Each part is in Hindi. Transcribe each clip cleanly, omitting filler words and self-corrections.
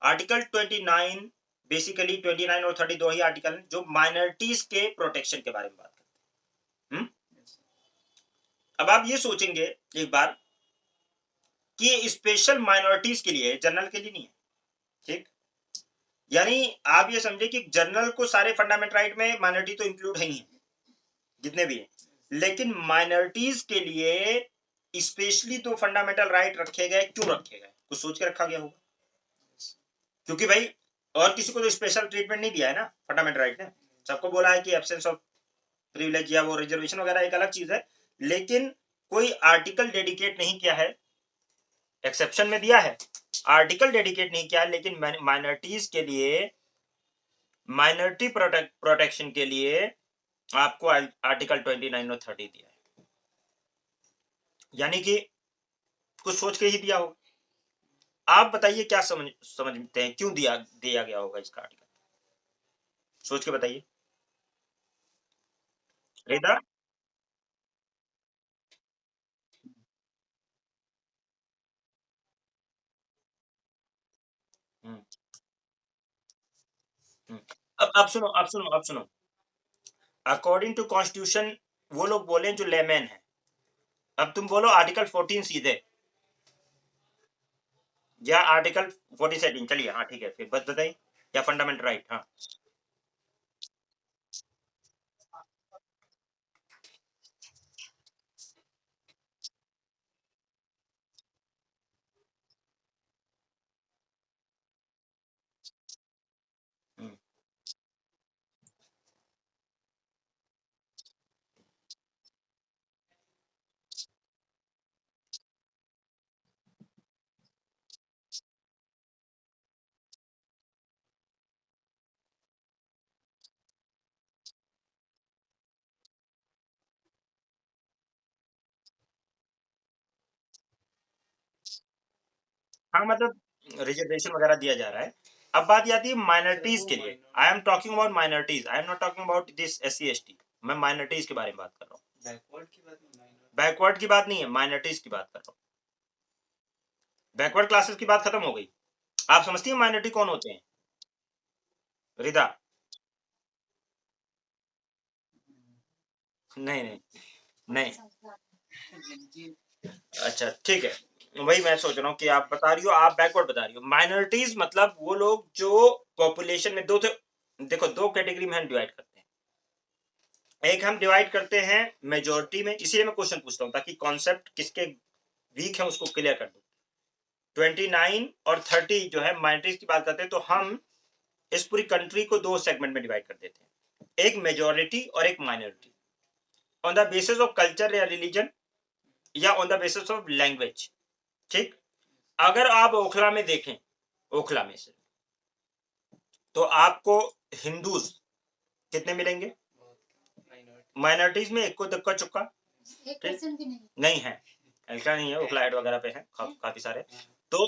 आर्टिकल 29 बेसिकली 29 और 30 दो ही आर्टिकल हैं जो माइनॉरिटीज के प्रोटेक्शन के बारे में बात करते हैं। अब आप ये सोचेंगे एक बार कि स्पेशल माइनॉरिटीज के लिए, जनरल के लिए नहीं है, ठीक। यानी आप ये समझे कि जनरल को सारे फंडामेंटल राइट में माइनॉरिटी तो इंक्लूड है ही है, जितने भी हैं, लेकिन माइनॉरिटीज के लिए स्पेशली तो फंडामेंटल राइट रखे गए। क्यों रखे गए? कुछ सोच के रखा गया होगा, क्योंकि भाई और किसी को तो स्पेशल ट्रीटमेंट नहीं दिया है ना फंडामेंटल राइट ने। सबको बोला है कि एब्सेंस ऑफ प्रिविलेज या वो रिजर्वेशन वगैरह एक अलग चीज है, लेकिन कोई आर्टिकल डेडिकेट नहीं किया है। एक्सेप्शन में दिया है, आर्टिकल डेडिकेट नहीं किया है, लेकिन माइनॉरिटीज के लिए, माइनॉरिटी प्रोटेक्शन के लिए आपको आर्टिकल 29 और 30 दिया है। यानी कि कुछ सोच के ही दिया होगा। आप बताइए क्या समझते हैं क्यों दिया गया होगा इसका आर्टिकल? सोच के बताइए रेदा। हम्म, अब सुनो। अकॉर्डिंग टू कॉन्स्टिट्यूशन वो लोग बोले जो लेमैन है। अब तुम बोलो आर्टिकल 14 सीधे या आर्टिकल 47, चलिए हाँ ठीक है, फिर बताइए, या फंडामेंटल राइट। हाँ हम्म। हाँ मतलब रिजर्वेशन वगैरह दिया जा रहा है। अब बात आती है माइनॉरिटीज के लिए। I am talking about minorities, I am not talking about this SC ST। मैं माइनॉरिटीज के बारे में बात कर रहा हूँ। बैकवर्ड की बात नहीं है, माइनॉरिटीज की बात कर रहा हूँ। बैकवर्ड क्लासेस की बात खत्म हो गई। आप समझती हैं माइनॉरिटी कौन होते हैं रिदा? नहीं नहीं नहीं। अच्छा ठीक है, वही मैं सोच रहा हूँ कि आप बता रही हो, आप बैकवर्ड बता रही हो। माइनॉरिटीज मतलब वो लोग जो पॉपुलेशन में दो थे। देखो दो कैटेगरी में हम डिवाइड करते हैं। एक हम डिवाइड करते हैं मेजोरिटी में, इसीलिए मैं क्वेश्चन पूछता हूँ ताकि कॉन्सेप्ट किसके वीक है उसको क्लियर कर दूं। 29 और 30 जो है माइनॉरिटीज की बात करते हैं, तो हम इस पूरी कंट्री को दो सेगमेंट में डिवाइड कर देते हैं, एक मेजोरिटी और एक minority, on the basis of culture या रिलीजन या on the basis of language. ठीक। अगर आप ओखला में देखें, ओखला में से तो आपको हिंदूज कितने मिलेंगे? माइनॉरिटीज में इक्को दुक्का चुक्का 1% भी नहीं है, ऐसा नहीं है, ओखला हेड वगैरह पे है काफी सारे। तो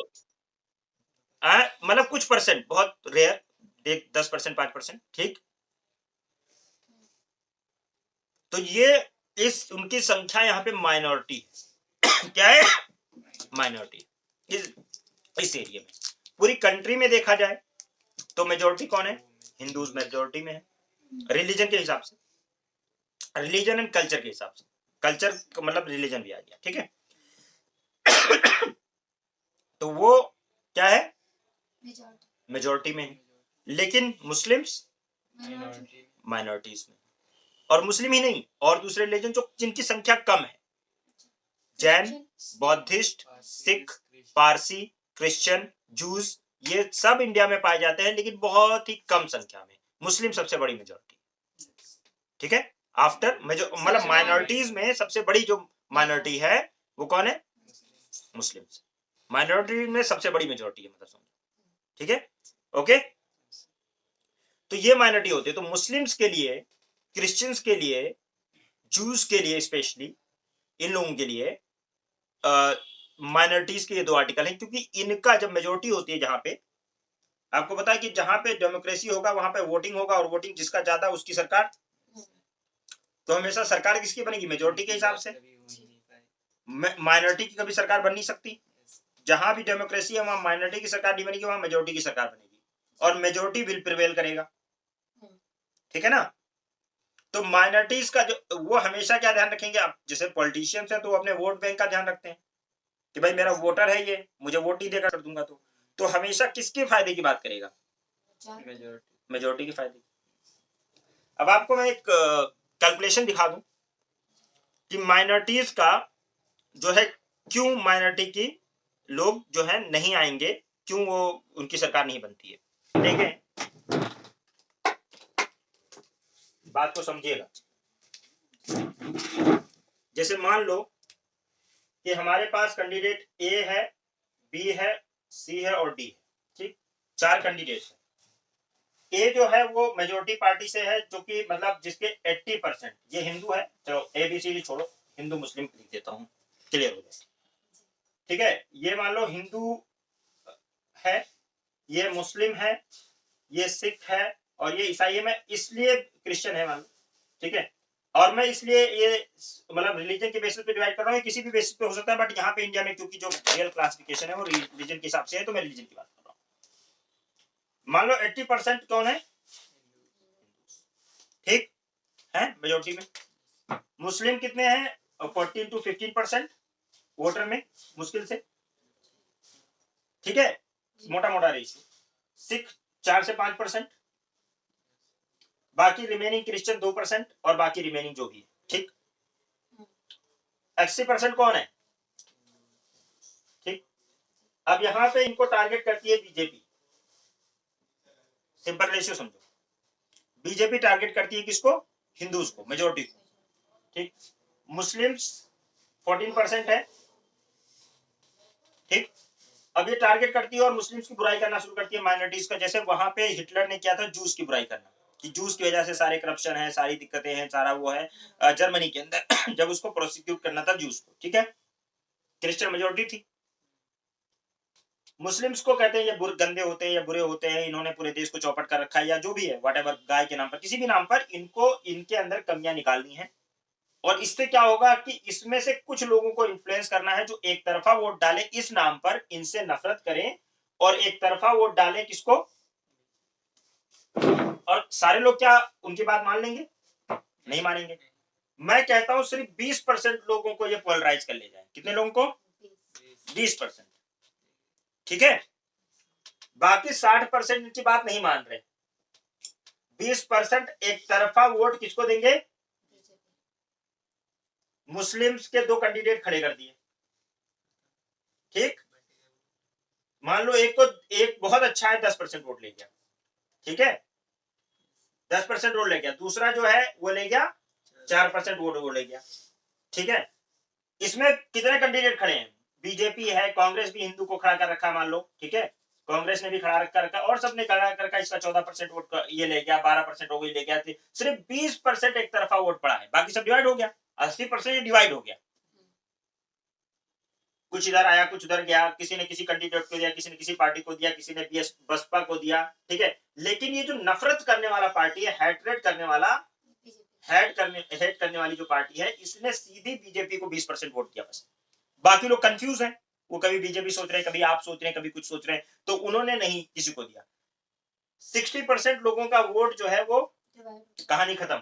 मतलब कुछ परसेंट, बहुत रेयर, 10% 5%, ठीक। तो ये इस उनकी संख्या यहाँ पे माइनॉरिटी क्या है? माइनॉरिटी इस एरिया में। पूरी कंट्री में देखा जाए तो मेजोरिटी कौन है? हिंदूज मेजोरिटी में है, रिलीजन के हिसाब से, रिलीजन एंड कल्चर के हिसाब से। कल्चर मतलब रिलीजन भी आ गया, ठीक है। तो वो क्या है? मेजोरिटी में है, लेकिन मुस्लिम्स माइनॉरिटीज में। और मुस्लिम ही नहीं, और दूसरे रिलीजन जो जिनकी संख्या कम है, Jain, Buddhist, Sikh, Parsi, Christian, juice, ये सब इंडिया में पाए जाते हैं, लेकिन बहुत ही कम संख्या में। मुस्लिम सबसे बड़ी मेजोरिटी, ठीक है। आफ्टर मतलब माइनॉरिटीज में सबसे बड़ी जो माइनॉरिटी है वो कौन है? मुस्लिम। माइनॉरिटी में सबसे बड़ी मेजोरिटी है, मतलब समझो, ठीक है, ओके। तो ये माइनॉरिटी होती है। तो मुस्लिम्स के लिए, क्रिश्चियंस के लिए, जूस के लिए, स्पेशली इन लोगों के लिए माइनॉरिटीज के ये दो आर्टिकल हैं, क्योंकि इनका जब मेजोरिटी होती है, जहां पे आपको पता है कि जहां पे डेमोक्रेसी होगा वहां पे वोटिंग होगा, और वोटिंग जिसका ज्यादा उसकी सरकार। तो हमेशा सरकार किसकी बनेगी? मेजोरिटी के हिसाब से। माइनॉरिटी की कभी सरकार बन नहीं सकती, जहां भी डेमोक्रेसी है वहां माइनॉरिटी की सरकार नहीं बनेगी, वहां मेजोरिटी की सरकार बनेगी और मेजोरिटी विल प्रिवेल करेगा। ठीक है ना। तो माइनॉरिटीज का जो वो हमेशा क्या ध्यान रखेंगे, आप जैसे पॉलिटिशियंस हैं तो अपने वोट बैंक का ध्यान रखते हैं कि भाई मेरा वोटर है ये, मुझे वोट नहीं देगा कर दूंगा, तो हमेशा किसके फायदे की बात करेगा, मेजोरिटी के फायदे। अब आपको मैं एक कैलकुलेशन दिखा दूं कि माइनॉरिटीज का जो है क्यों माइनॉरिटी की लोग जो है नहीं आएंगे, क्यों वो उनकी सरकार नहीं बनती है। देखें, बात को समझिएगा। जैसे मान लो कि हमारे पास कैंडिडेट ए है, बी है, सी है और डी है। ठीक, 4 कैंडिडेट है। ए जो है वो मेजोरिटी पार्टी से है, जो कि मतलब जिसके 80%, ये हिंदू है, चलो ए बी सी डी छोड़ो, हिंदू मुस्लिम लिख देता हूं, क्लियर हो जाए। ठीक है, ये मान लो हिंदू है, ये मुस्लिम है, ये सिख है और ये ईसाई है। मैं इसलिए क्रिश्चियन है मान लो, ठीक है, और मैं इसलिए ये मतलब रिलीजन के बेसिस पे डिवाइड कर रहा हूँ, किसी भी बेसिस पे हो सकता है, बट यहाँ पे इंडिया में क्योंकि जो रियल क्लासिफिकेशन है वो रिलीजन के हिसाब से है, तो मैं रिलीजन की बात कर रहा हूँ। मान लो 80% कौन है, ठीक है, मेजोरिटी में। मुस्लिम कितने हैं, 14 to 15% वोटर में मुश्किल से, ठीक है, मोटा मोटा रेशियो। सिख 4 से 5%, बाकी रिमेनिंग क्रिश्चियन 2% और बाकी रिमेनिंग जो भी है। ठीक, 80% कौन है, ठीक। अब यहां पे इनको टारगेट करती है बीजेपी, सिंपल रेशियो समझो, बीजेपी टारगेट करती है किसको, हिंदूज को, मेजोरिटी को। ठीक, मुस्लिम्स 14% है, ठीक। अब ये टारगेट करती है और मुस्लिम्स की बुराई करना शुरू करती है, माइनॉरिटीज का। जैसे वहां पे हिटलर ने किया था जूस की बुराई करना, कि जूस की वजह से सारे करप्शन है, सारी दिक्कतें हैं, सारा वो है जर्मनी के अंदर जब उसको प्रोसिक्यूट करना था जूस को, ठीक है, क्रिश्चियन मेजोरिटी थी। मुस्लिम्स को कहते हैं ये गंदे होते हैं या बुरे होते हैं, इन्होंने पूरे देश को चौपट कर रखा है, या जो भी है, व्हाटएवर, गाय के नाम पर, किसी भी नाम पर, इनको इनके अंदर कमियां निकालनी है। और इससे क्या होगा कि इसमें से कुछ लोगों को इन्फ्लुएंस करना है जो एक तरफा वोट डालें इस नाम पर, इनसे नफरत करें और एक तरफा वोट डालें किसको, और सारे लोग क्या उनकी बात मान लेंगे, नहीं मानेंगे। मैं कहता हूं सिर्फ 20% लोगों को ये पोलराइज कर ले जाए। कितने लोगों को, 20%, ठीक है। बाकी 60% इनकी बात नहीं मान रहे। 20% एक तरफा वोट किसको देंगे, मुस्लिम्स के 2 कैंडिडेट खड़े कर दिए, ठीक। मान लो एक बहुत अच्छा है, 10% वोट ले गया, ठीक है, 10% वोट ले गया। दूसरा जो है वो ले गया 4% वोट वो ले गया, ठीक है। इसमें कितने कैंडिडेट खड़े हैं, बीजेपी है, कांग्रेस भी हिंदू को खड़ा कर रखा मान लो, ठीक है, कांग्रेस ने भी खड़ा कर रखा और सबने खड़ा कर रखा। इसका 14% वोट ये ले गया, 12% हो गई ले गया, सिर्फ 20% एक तरफा वोट पड़ा है, बाकी सब डिवाइड हो गया। 80% डिवाइड हो गया, कुछ इधर आया कुछ उधर गया, किसी ने किसी कैंडिडेट को दिया, किसी ने किसी पार्टी को दिया, किसी ने बसपा को दिया, ठीक है। लेकिन ये जो नफरत करने वाला पार्टी है, हेटरेट करने वाला, हेट करने वाली जो पार्टी है, इसने सीधी बीजेपी को 20% वोट दिया बस। बाकी लोग कंफ्यूज हैं, वो कभी बीजेपी सोच रहे हैं, कभी आप सोच रहे हैं, कभी कुछ सोच रहे हैं, तो उन्होंने नहीं किसी को दिया। 60% लोगों का वोट जो है वो कहानी खत्म,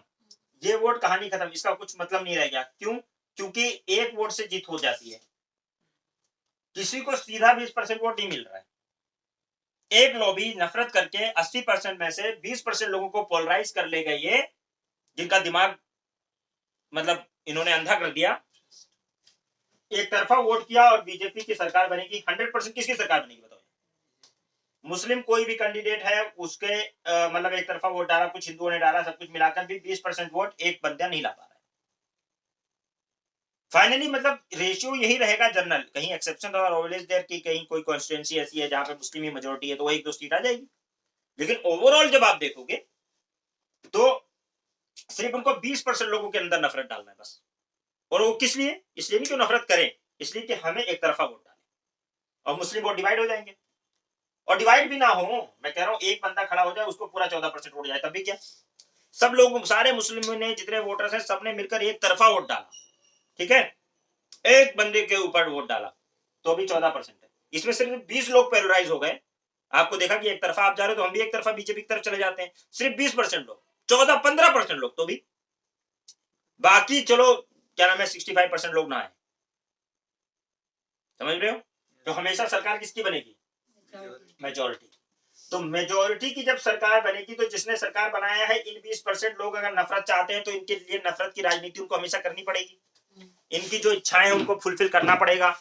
ये वोट कहानी खत्म, इसका कुछ मतलब नहीं रह गया। क्यों, क्योंकि एक वोट से जीत हो जाती है, किसी को सीधा 20% वोट नहीं मिल रहा है। एक लॉबी नफरत करके 80% में से 20% लोगों को पोलराइज कर ले गई है, जिनका दिमाग मतलब इन्होंने अंधा कर दिया, एक तरफा वोट किया और बीजेपी की सरकार बनेगी। 100% किसकी सरकार बनेगी बताओ, मुस्लिम कोई भी कैंडिडेट है उसके मतलब एक तरफा वोट डाला, कुछ हिंदुओं ने डाला, सब कुछ मिलाकर भी 20% वोट एक बंदा नहीं ला पा रहा है। फाइनली मतलब रेशियो यही रहेगा जनरल, कहीं एक्सेप्शन और ऑलवेज देयर की कहीं कोई कॉन्स्टिट्यूएंसी ऐसी है जहां पे मुस्लिम ही मेजोरिटी है तो वो 1-2 सीट आ जाएगी। लेकिन ओवरऑल जब आप देखोगे तो सिर्फ उनको 20% लोगों के अंदर नफरत डालना है बस। और वो किस लिए, इसलिए नहीं कि नफरत करें, इसलिए कि हमें एक तरफा वोट डालें और मुस्लिम वोट डिवाइड हो जाएंगे। और डिवाइड भी ना हो, मैं कह रहा हूं एक बंदा खड़ा हो जाए उसको पूरा 14% वोट जाए, तब भी क्या, सब लोग सारे मुस्लिमों ने जितने वोटर्स हैं सबने मिलकर एक तरफा वोट डाला, ठीक है, एक बंदे के ऊपर वोट डाला तो भी 14% है, इसमें सिर्फ 20 लोग पोलराइज हो गए। आपको देखा कि एक तरफा आप जा रहे हो तो हम भी एक तरफा बीजेपी की तरफ चले जाते हैं। सिर्फ 20% लोग, 14-15% लोग तो भी, बाकी चलो क्या नाम है 65% लोग ना आए। समझ रहे हो? तो हमेशा सरकार किसकी बनेगी? मेजोरिटी। तो मेजोरिटी की जब सरकार बनेगी तो जिसने सरकार बनाया है, इन 20% लोग अगर नफरत चाहते हैं तो इनके लिए नफरत की राजनीति उनको हमेशा करनी पड़ेगी। इनकी जो इच्छाएं उनको फुलफिल करना पड़ेगा।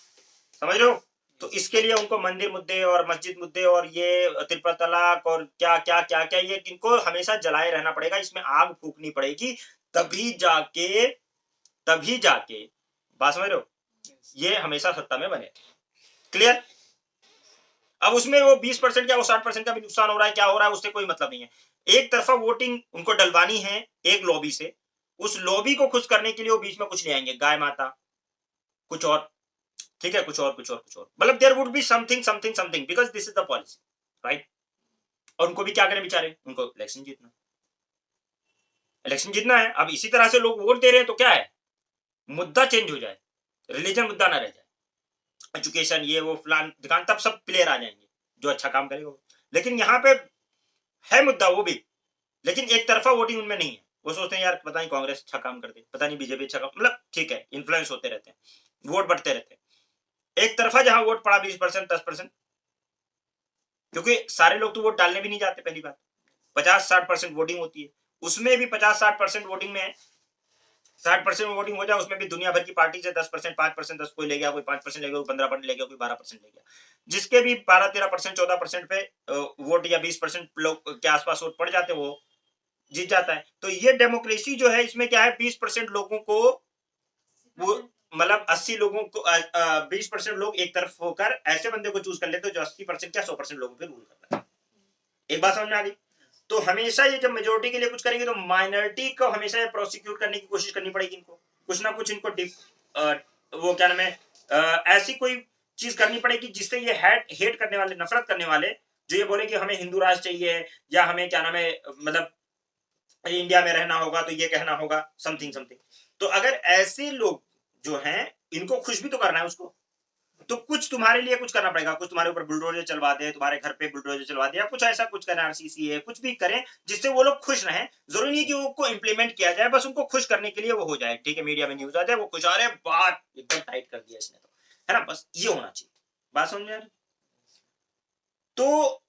समझ रहे हो? तो इसके लिए उनको मंदिर मुद्दे और मस्जिद मुद्दे और ये त्रिपल तलाक और क्या क्या क्या क्या ये इनको हमेशा जलाए रहना पड़ेगा, इसमें आग फूकनी पड़ेगी, तभी जाके बात समझ रहे हो, ये हमेशा सत्ता में बने। क्लियर? अब उसमें वो 20% क्या वो 60% का भी नुकसान हो रहा है, क्या हो रहा है, उससे कोई मतलब नहीं है। एक तरफा वोटिंग उनको डलवानी है एक लॉबी से, उस लॉबी को खुश करने के लिए वो बीच में कुछ ले आएंगे, गाय माता, कुछ और, ठीक है, कुछ और कुछ और कुछ और, मतलब there would be something something something, because this is the policy, right. और उनको भी क्या करें बेचारे, उनको इलेक्शन जीतना, इलेक्शन जीतना है। अब इसी तरह से लोग वोट दे रहे हैं तो क्या है, मुद्दा चेंज हो जाए, रिलीजन मुद्दा ना रह जाए, एजुकेशन ये वो फलान दुकान, तब सब प्लेयर आ जाएंगे जो अच्छा काम करेगा। लेकिन यहाँ पे है मुद्दा वो भी, लेकिन एक तरफा वोटिंग उनमें नहीं है। वो सोचते हैं यार पता नहीं कांग्रेस अच्छा काम करती, पता नहीं बीजेपी अच्छा काम, मतलब ठीक है, इन्फ्लुएंस होते रहते हैं, वोट बढ़ते रहते हैं। एक तरफा जहां वोट पड़ा 20% 10%, क्योंकि सारे लोग तो वोट डालने भी नहीं जाते, पहली बात 50-60% वोटिंग होती है, उसमें भी 50-60% वोटिंग में 60% वोटिंग हो जाए, उसमें भी दुनिया भर की पार्टी से 10%, 5%, 10 कोई ले गया, कोई 5% ले गया, कोई 15% ले गया, कोई 12% ले गया, जिसके भी 12-13%, 14% पे वोट या 20% लोग के आसपास वोट पड़ जाते, वो जीत जाता है। तो ये डेमोक्रेसी जो है, इसमें क्या है, 20% लोगों को वो, मतलब 80 लोगों को 20% लोग एक तरफ होकर ऐसे बंदे को चूज कर लेते जो 80% क्या 100% लोगों पे रूल करता है। एक बात समझ में आ गई? तो हमेशा ये जब मेजोरिटी के लिए कुछ करेंगे तो माइनॉरिटी को हमेशा ये प्रोसिक्यूट करने की कोशिश करनी पड़ेगी इनको, कुछ ना कुछ इनको वो क्या नाम है, ऐसी कोई चीज करनी पड़ेगी जिससे ये हेट करने वाले, नफरत करने वाले, जो ये बोले कि हमें हिंदू राज चाहिए, या हमें क्या नाम है, मतलब इंडिया में रहना होगा तो ये कहना होगा समथिंग समथिंग। तो अगर ऐसे लोग जो हैं, इनको खुश भी तो करना है उसको, तो कुछ तुम्हारे लिए कुछ करना पड़ेगा, कुछ तुम्हारे ऊपर बुलडोजर चलवा दे, तुम्हारे घर पे बुलडोजर चलवा दे, या कुछ ऐसा कुछ करना, आरसीसी है, कुछ भी करें जिससे वो लोग खुश रहें। जरूरी नहीं कि उनको इंप्लीमेंट किया जाए, बस उनको खुश करने के लिए वो हो जाए, ठीक है, मीडिया में न्यूज आ जाए, वो खुश आ रहे, बात एकदम टाइट कर दिया इसने, तो है ना, बस ये होना चाहिए। बात समझ में? तो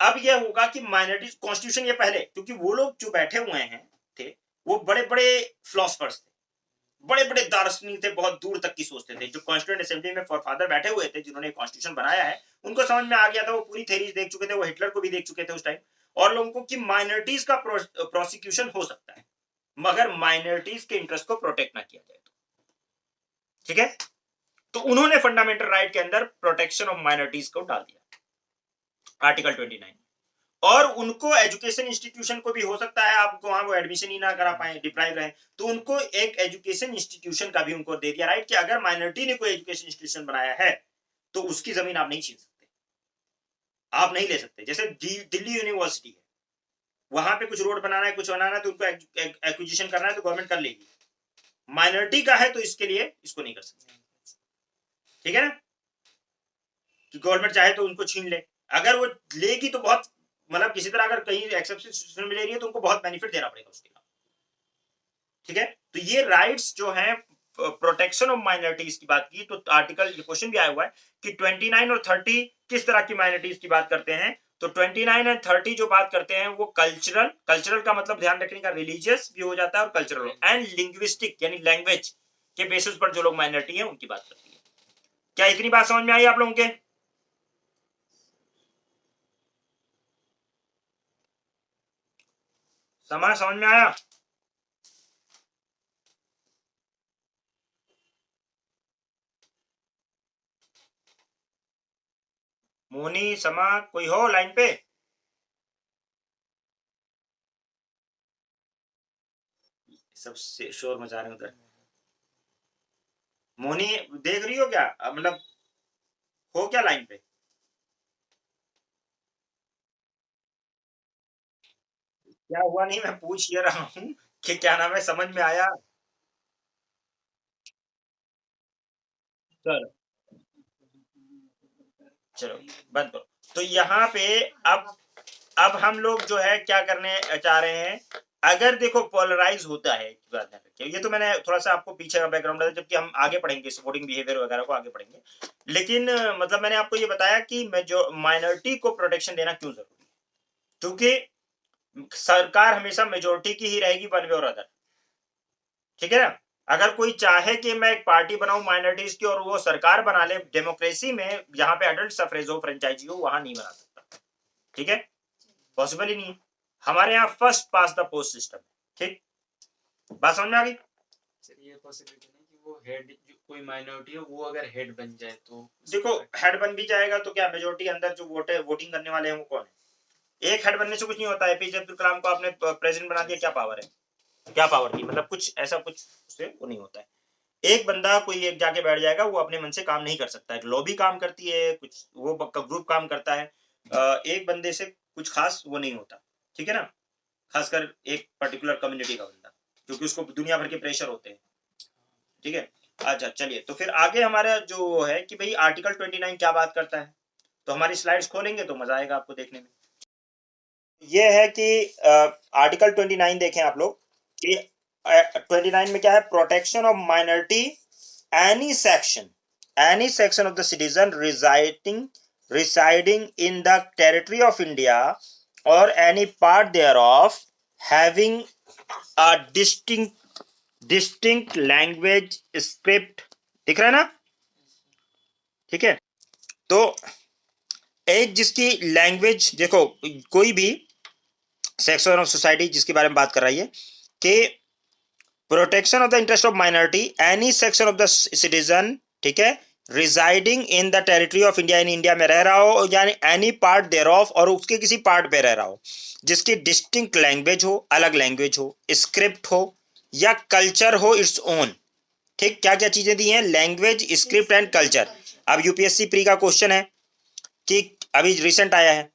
अब यह होगा कि माइनॉरिटी कॉन्स्टिट्यूशन, ये पहले, क्योंकि वो लोग जो बैठे हुए हैं थे, वो बड़े बड़े फिलोसफर्स थे, बड़े बड़े दार्शनिक थे, बहुत दूर तक की सोचते थे। जो कॉन्स्टिट्यूंट असेंबली में फादर बैठे हुए थे, जिन्होंने कॉन्स्टिट्यूशन बनाया है, उनको समझ में आ गया था, वो पूरी थेरीज देख चुके थे, वो हिटलर को भी देख चुके थे उस टाइम, और लोगों को कि माइनॉरिटीज का प्रोसिक्यूशन हो सकता है, मगर माइनॉरिटीज के इंटरेस्ट को प्रोटेक्ट ना किया जाए तो, ठीक है। तो उन्होंने फंडामेंटल राइट के अंदर प्रोटेक्शन ऑफ माइनॉरिटीज को डाल दिया, आर्टिकल 29। और उनको एजुकेशन इंस्टीट्यूशन को भी हो सकता है आपको वहां वो एडमिशन ही ना करा पाए, डिप्राइव रहे, तो उनको एक एजुकेशन इंस्टीट्यूशन का भी उनको दे दिया राइट, कि अगर माइनॉरिटी ने कोई एजुकेशन इंस्टीट्यूशन बनाया है तो उसकी जमीन आप नहीं छीन सकते, आप नहीं ले सकते। जैसे दिल्ली यूनिवर्सिटी है, वहां पे कुछ रोड बनाना है, कुछ बनाना है, तो उनको एक्विजिशन करना है तो गवर्नमेंट कर लेगी। माइनॉरिटी का है तो इसके लिए इसको नहीं कर सकते, ठीक है ना, कि गवर्नमेंट चाहे तो उनको छीन ले, अगर वो लेगी तो बहुत, मतलब किसी तरह अगर कहीं एक्सेप्शन में ले रही है तो उनको बहुत बेनिफिट देना पड़ेगा उसके लिए, ठीक है। तो ये राइट्स जो हैं, प्रोटेक्शन ऑफ माइनॉरिटीज की बात की, तो आर्टिकल, क्वेश्चन भी आया हुआ है कि 29 और 30 किस तरह की माइनॉरिटीज की बात करते हैं। तो 29 एंड 30 जो बात करते हैं वो कल्चरल, कल्चरल का मतलब ध्यान रखने का, रिलीजियस भी हो जाता है और कल्चरल एंड लिंग्विस्टिक, यानी लैंग्वेज के बेसिस पर जो लोग माइनॉरिटी है उनकी बात करती है। क्या इतनी बात समझ में आई आप लोगों के? समझ में आया? मोनी समा कोई हो लाइन पे? सब शोर मचा रहे हैं उधर। मोनी देख रही हो क्या, मतलब हो क्या लाइन पे? क्या हुआ, नहीं मैं पूछ ये रहा हूँ कि क्या नाम है, समझ में आया? सर चलो बंद करो। तो यहाँ पे अब हम लोग जो है क्या करने चाह रहे हैं, अगर देखो पोलराइज होता है, बात ध्यान रखिए, ये तो मैंने थोड़ा सा आपको पीछे का बैकग्राउंड बताया, जबकि हम आगे पढ़ेंगे सपोर्टिंग बिहेवियर वगैरह को आगे पढ़ेंगे, लेकिन मतलब मैंने आपको ये बताया कि माइनॉरिटी को प्रोटेक्शन देना क्यों जरूरी है, क्योंकि सरकार हमेशा मेजोरिटी की ही रहेगी वन वे और अदर, ठीक है ना। अगर कोई चाहे कि मैं एक पार्टी बनाऊं माइनॉरिटीज की और वो सरकार बना ले, डेमोक्रेसी में जहां पे एडल्ट सफरेज हो, फ्रेंचाइजी हो, वहां नहीं बना सकता, ठीक है, पॉसिबल ही नहीं है। हमारे यहाँ first pass the post system, ठीक, बात समझ में आ गई। सर ये पॉसिबिलिटी नहीं कि वो हेड जो कोई माइनॉरिटी हो वो अगर हेड बन जाए तो देखो हेड बन भी जाएगा तो क्या मेजोरिटी अंदर जो वोटिंग करने वाले हैं वो कौन है। एक हेड बनने से कुछ नहीं होता है, एपीजे अब्दुल कलाम को आपने प्रेसिडेंट बना दिया, क्या पावर है, क्या पावर की, मतलब कुछ ऐसा कुछ उससे वो नहीं होता है। एक बंदा कोई एक जाके बैठ जाएगा, वो अपने मन से काम नहीं कर सकता है, लॉबी काम करती है, कुछ वो ग्रुप काम करता है, एक बंदे से कुछ खास वो नहीं होता, ठीक है ना, खासकर एक पर्टिकुलर कम्युनिटी का बंदा, क्योंकि उसको दुनिया भर के प्रेशर होते हैं, ठीक है। अच्छा चलिए, तो फिर आगे हमारा जो है कि भाई आर्टिकल 29 क्या बात करता है, तो हमारी स्लाइड्स खोलेंगे तो मजा आएगा आपको देखने में। ये है कि आर्टिकल 29 देखें आप लोग कि 29 में क्या है, protection of minority any section of the citizen residing in the territory of India और any part thereof having a distinct language script, दिख रहा है ना, ठीक है। तो एक जिसकी लैंग्वेज, देखो कोई भी सेक्शन ऑफ सोसाइटी जिसके बारे में बात कर रही है कि protection of the interest of minority any section of the citizen, ठीक है, residing in the territory of India, in India में रह रहा हो, यानी एनी पार्ट देयर ऑफ, और उसके किसी पार्ट पे रह रहा हो, जिसकी डिस्टिंक्ट लैंग्वेज हो, अलग लैंग्वेज हो, स्क्रिप्ट हो या कल्चर हो इट्स ओन, ठीक, क्या क्या चीजें दी हैं, लैंग्वेज, स्क्रिप्ट एंड कल्चर। अब यूपीएससी प्री का क्वेश्चन है कि अभी रिसेंट आया है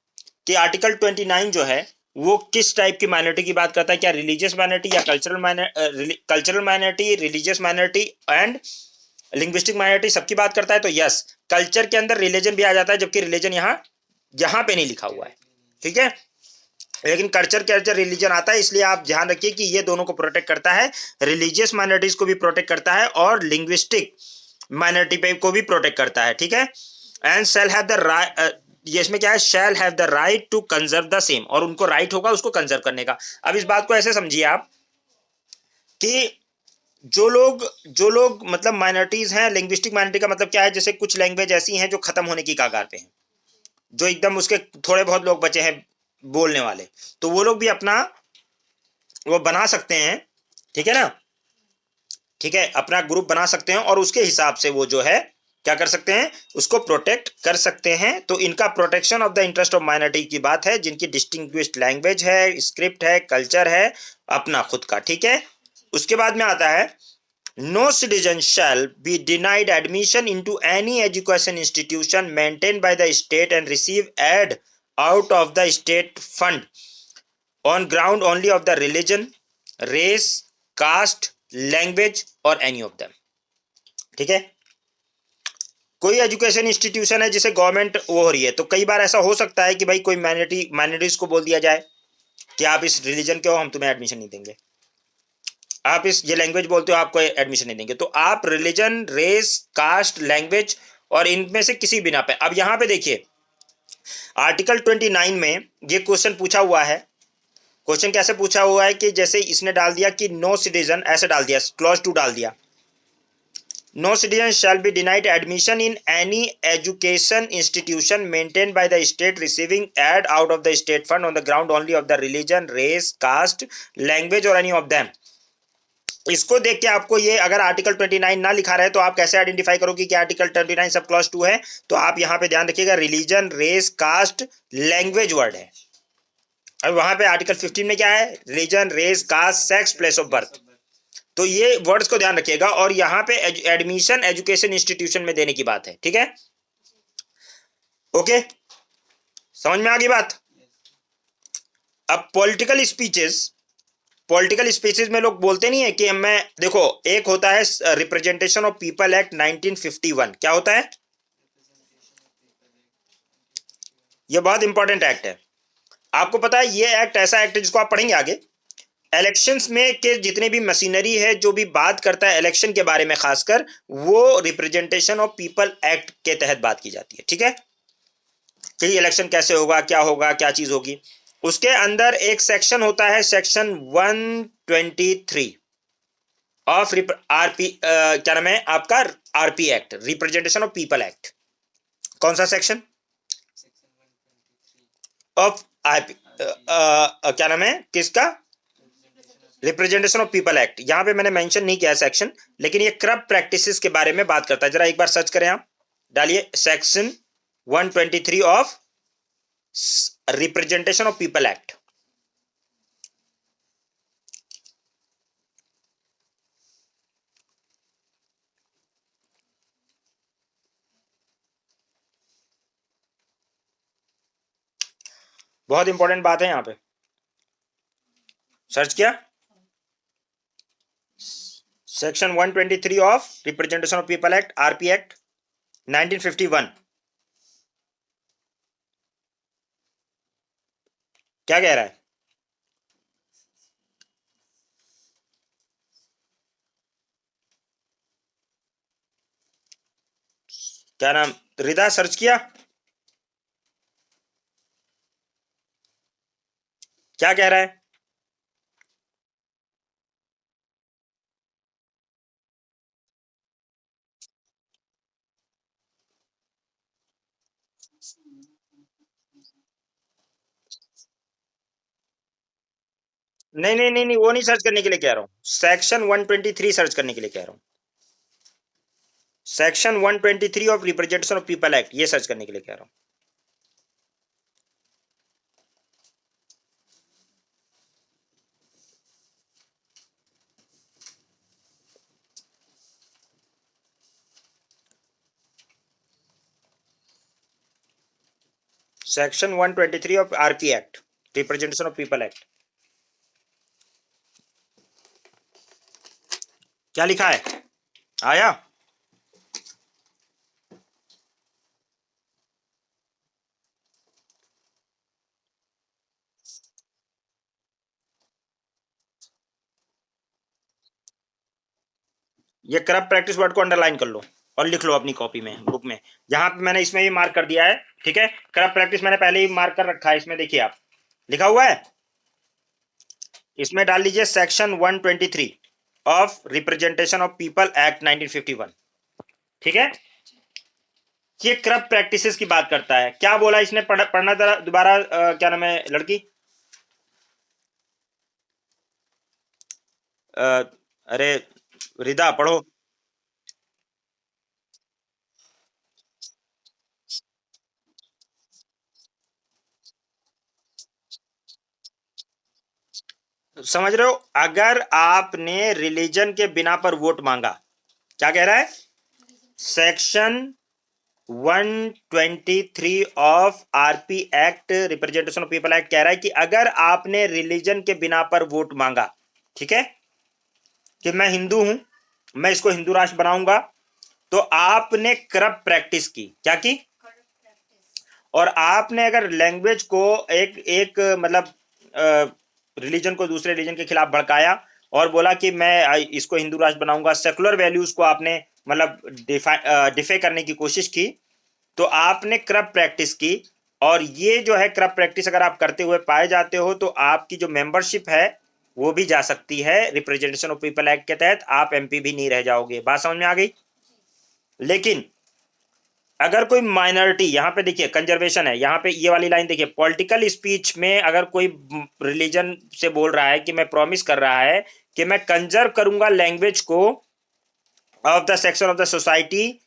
कि आर्टिकल 29 जो है वो किस टाइप की माइनॉरिटी की बात करता है, क्या रिलीजियस माइनॉरिटी या cultural minority, religious minority and linguistic minority, सबकी बात करता है। तो यस, कल्चर के अंदर रिलीजन भी आ जाता है, जबकि रिलीजन यहाँ पे नहीं लिखा हुआ है, ठीक है, लेकिन कल्चर रिलीजन आता है, इसलिए आप ध्यान रखिए कि ये दोनों को प्रोटेक्ट करता है, रिलीजियस माइनॉरिटीज को भी प्रोटेक्ट करता है और लिंग्विस्टिक माइनॉरिटी पे को भी प्रोटेक्ट करता है, ठीक है। And shall have the right, ये इसमें क्या है, shall have the right to conserve the same, और उनको राइट होगा उसको कंजर्व करने का। अब इस बात को ऐसे समझिए आप कि जो लोग मतलब माइनॉरिटीज हैं, लिंग्विस्टिक माइनॉरिटी का मतलब क्या है, जैसे कुछ लैंग्वेज ऐसी हैं जो खत्म होने की कगार पे हैं, जो एकदम उसके थोड़े बहुत लोग बचे हैं बोलने वाले, तो वो लोग भी अपना वो बना सकते हैं, ठीक है ना, ठीक है, अपना ग्रुप बना सकते हैं और उसके हिसाब से वो जो है क्या कर सकते हैं, उसको प्रोटेक्ट कर सकते हैं। तो इनका protection of the interest of minority की बात है, जिनकी डिस्टिंग्विश्ड लैंग्वेज है, स्क्रिप्ट है, कल्चर है अपना खुद का, ठीक है। उसके बाद में आता है no citizen shall be denied admission into any education institution maintain by the state and receive aid out of the state fund on ground only of the religion, race, caste, language और एनी ऑफ देम, ठीक है। कोई एजुकेशन इंस्टीट्यूशन है जिसे गवर्नमेंट वो हो रही है, तो कई बार ऐसा हो सकता है कि भाई कोई माइनॉरिटीज को बोल दिया जाए कि आप इस रिलीजन के हो, हम तुम्हें एडमिशन नहीं देंगे, आप इस ये लैंग्वेज बोलते हो, आपको एडमिशन नहीं देंगे। तो आप रिलीजन, रेस, कास्ट, लैंग्वेज और इनमें से किसी बिना पे, अब यहां पे देखिए आर्टिकल 29 में ये क्वेश्चन पूछा हुआ है, क्वेश्चन कैसे पूछा हुआ है कि जैसे इसने डाल दिया कि नो सिटीजन, ऐसे डाल दिया, क्लॉज 2 डाल दिया, no citizen shall be denied admission in any education institution maintained by the state receiving aid out of the state fund on the ground only of the religion, race, caste, language or any of them। इसको देख के आपको ये अगर आर्टिकल 29 ना लिखा रहे तो आप कैसे आइडेंटिफाई करोगे कि आर्टिकल 29 सब क्लॉज 2 है, तो आप यहां पे ध्यान रखिएगा religion, race, caste, language word है। अब वहां पे आर्टिकल 15 में क्या है, religion, race, caste, sex, place of birth, तो ये वर्ड्स को ध्यान रखिएगा। और यहां पे एडमिशन एजुकेशन इंस्टीट्यूशन में देने की बात है, ठीक है, ओके, समझ में आ गई बात। अब पॉलिटिकल स्पीचेस में लोग बोलते नहीं है कि मैं, देखो एक होता है रिप्रेजेंटेशन ऑफ पीपल एक्ट 1951, क्या होता है, ये बहुत इंपॉर्टेंट एक्ट है। आपको पता है ये एक्ट ऐसा एक्ट है जिसको आप पढ़ेंगे आगे, इलेक्शंस में के जितने भी मशीनरी है जो भी बात करता है इलेक्शन के बारे में खासकर, वो रिप्रेजेंटेशन ऑफ पीपल एक्ट के तहत बात की जाती है। ठीक है, कि इलेक्शन कैसे होगा, क्या चीज होगी। उसके अंदर एक सेक्शन होता है सेक्शन 123 ऑफ आरपी, क्या नाम है आपका, RP act, representation of people act. कौन सा सेक्शन ऑफ आरपी, क्या नाम है किसका, रिप्रेजेंटेशन ऑफ पीपल एक्ट। यहां पे मैंने मेंशन नहीं किया सेक्शन, लेकिन ये करप्ट प्रैक्टिसेस के बारे में बात करता है। जरा एक बार सर्च करें आप, डालिए section 123 of representation of people act. बहुत इंपॉर्टेंट बात है यहां पे, सर्च किया section 123 of representation of people act, RP act 1951। क्या कह रहा है, क्या नाम, रिदा सर्च किया, क्या कह रहा है। नहीं नहीं नहीं नहीं, वो नहीं सर्च करने के लिए कह रहा हूं, सेक्शन 123 सर्च करने के लिए कह रहा हूं। Section 123 of representation of people act, ये सर्च करने के लिए कह रहा हूं। Section 123 of RP act, representation of people act. क्या लिखा है, आया। ये करप्ट प्रैक्टिस वर्ड को अंडरलाइन कर लो और लिख लो अपनी कॉपी में, बुक में। यहां पे मैंने इसमें भी मार्क कर दिया है, ठीक है। करप्ट प्रैक्टिस मैंने पहले ही मार्क कर रखा है, इसमें देखिए आप, लिखा हुआ है, इसमें डाल लीजिए section 123 of representation of people act 1951। ठीक है, ये करप्ट प्रैक्टिसेस की बात करता है। क्या बोला इसने, पढ़ना दोबारा, क्या नाम है लड़की, अरे रिदा पढ़ो। समझ रहे हो, अगर आपने रिलीजन के बिना पर वोट मांगा, क्या कह रहा है section 123 of RP act, representation of people act, कह रहा है कि अगर आपने रिलीजन के बिना पर वोट मांगा, ठीक है, कि मैं हिंदू हूं, मैं इसको हिंदू राष्ट्र बनाऊंगा, तो आपने करप्ट प्रैक्टिस की, क्या की, और आपने अगर लैंग्वेज को एक एक मतलब रिलीजन को दूसरे रिलीजन के खिलाफ भड़काया और बोला कि मैं इसको हिंदू राष्ट्र बनाऊंगा, सेकुलर वैल्यूज को आपने मतलब डिफे करने की कोशिश की, तो आपने करप्ट प्रैक्टिस की। और ये जो है करप्ट प्रैक्टिस अगर आप करते हुए पाए जाते हो तो आपकी जो मेंबरशिप है वो भी जा सकती है रिप्रेजेंटेशन ऑफ पीपल एक्ट के तहत, आप एमपी भी नहीं रह जाओगे। बात समझ में आ गई। लेकिन अगर कोई माइनॉरिटी, यहां पे देखिए कंजर्वेशन है, यहां पे ये वाली लाइन देखिए, पॉलिटिकल स्पीच में अगर कोई रिलीजन से बोल रहा है कि मैं प्रॉमिस कर रहा है कि मैं कंजर्व करूंगा लैंग्वेज को of the section of the society,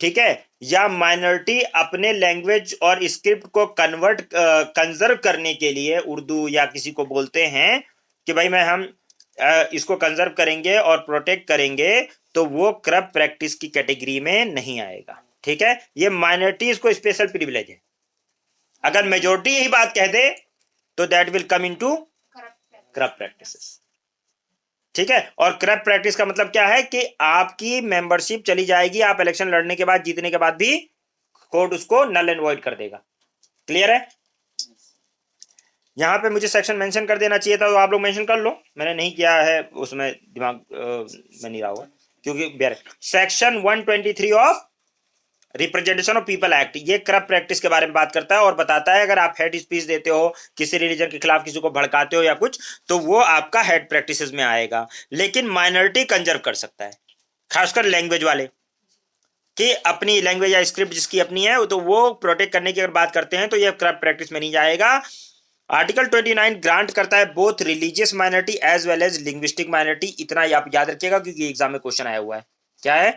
ठीक है, या माइनॉरिटी अपने लैंग्वेज और स्क्रिप्ट को कंजर्व करने के लिए उर्दू या किसी को बोलते हैं कि भाई हम इसको कंजर्व करेंगे और प्रोटेक्ट करेंगे, तो वो करप्ट प्रैक्टिस की कैटेगरी में नहीं आएगा। ठीक है, ये माइनॉरिटीज को स्पेशल प्रिविलेज है। अगर मेजोरिटी यही बात कह दे तो that will come into corrupt practices. ठीक है, और करप्ट प्रैक्टिस का मतलब क्या है कि आपकी मेंबरशिप चली जाएगी, आप इलेक्शन लड़ने के बाद, जीतने के बाद भी कोर्ट उसको नल एंड वॉइड कर देगा। क्लियर है? यहाँ पे मुझे सेक्शन मेंशन कर देना चाहिए था, तो आप लोग मेंशन कर लो, मैंने नहीं किया है, उसमें दिमाग में नहीं रहा होगा, क्योंकि section 123 of representation of people act ये करप्ट प्रैक्टिस के बारे में बात करता है और बताता है अगर आप हेड स्पीच देते हो, किसी रिलीजन के खिलाफ किसी को भड़काते हो या कुछ, तो वो आपका हेड प्रैक्टिसेस में आएगा। लेकिन माइनॉरिटी कंजर्व कर सकता है, खासकर लैंग्वेज वाले, कि अपनी लैंग्वेज या स्क्रिप्ट जिसकी अपनी है तो वो प्रोटेक्ट करने की अगर बात करते हैं तो ये करप्ट प्रैक्टिस में नहीं जाएगा। आर्टिकल 29 ग्रांट करता है both religious minority as well as linguistic minority. इतना आप याद रखिएगा क्योंकि एग्जाम में क्वेश्चन आया हुआ है। क्या है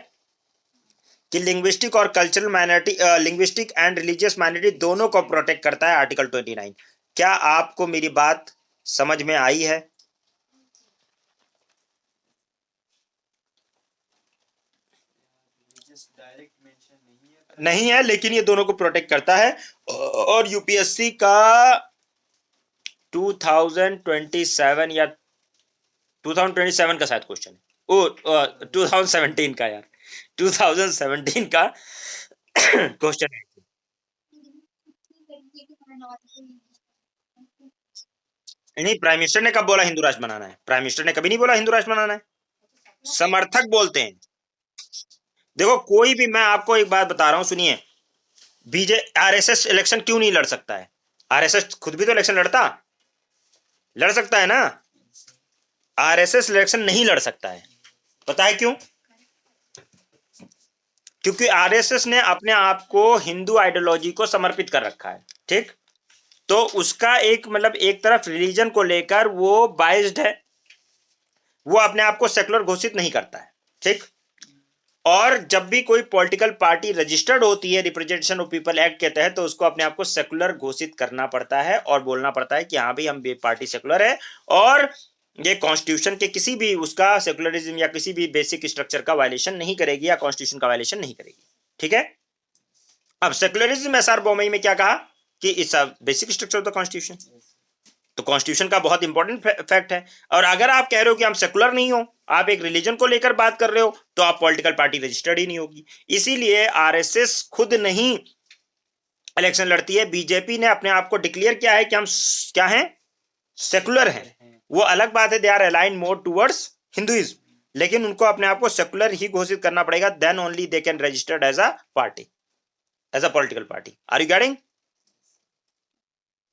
कि लिंग्विस्टिक और cultural minority, linguistic and religious minority दोनों को प्रोटेक्ट करता है आर्टिकल 29। क्या आपको मेरी बात समझ में आई है? नहीं है, लेकिन ये दोनों को प्रोटेक्ट करता है। और यूपीएससी का 2027 या 2027 का शायद क्वेश्चन है, ओ 2017 का यार, 2017 का क्वेश्चन है। नहीं, प्राइम मिनिस्टर ने कब बोला हिंदू राष्ट्र बनाना है? प्राइम मिनिस्टर ने कभी नहीं बोला हिंदू राष्ट्र बनाना है, समर्थक बोलते हैं। देखो कोई भी, मैं आपको एक बात बता रहा हूं, सुनिए, आरएसएस इलेक्शन क्यों नहीं लड़ सकता है? आरएसएस खुद भी तो इलेक्शन लड़ सकता है ना। आरएसएस इलेक्शन नहीं लड़ सकता है, पता है क्यों? क्योंकि आरएसएस ने अपने आप को हिंदू आइडियोलॉजी को समर्पित कर रखा है, ठीक? तो उसका एक मतलब एक तरफ रिलीजन को लेकर वो बाइज्ड है, वो अपने आप को सेकुलर घोषित नहीं करता है, ठीक? और जब भी कोई पॉलिटिकल पार्टी रजिस्टर्ड होती है रिप्रेजेंटेशन ऑफ पीपल एक्ट के तहत, तो उसको अपने आप को सेकुलर घोषित करना पड़ता है और बोलना पड़ता है कि हाँ भाई हम पार्टी सेकुलर है और ये कॉन्स्टिट्यूशन के किसी भी उसका सेकुलरिज्म या किसी भी बेसिक स्ट्रक्चर का वायलेशन नहीं करेगी या कॉन्स्टिट्यूशन का वायलेशन नहीं करेगी, ठीक है? अब सेकुलरिज्म एसआर बोमई में क्या कहा कि it's a basic structure of the constitution, तो कॉन्स्टिट्यूशन का बहुत इंपॉर्टेंट फैक्ट है। और अगर आप कह रहे हो कि हम सेकुलर नहीं हो, आप एक रिलीजन को लेकर बात कर रहे हो, तो आप पॉलिटिकल पार्टी रजिस्टर्ड ही नहीं होगी। इसीलिए आरएसएस खुद नहीं इलेक्शन लड़ती है, बीजेपी ने अपने आप को डिक्लेयर किया है कि हम क्या हैं, सेकुलर हैं। वो अलग बात है, they are align more towards Hinduism, लेकिन उनको अपने आप को सेकुलर ही घोषित करना पड़ेगा, then only they can registered as a party, as a political party. Are you getting?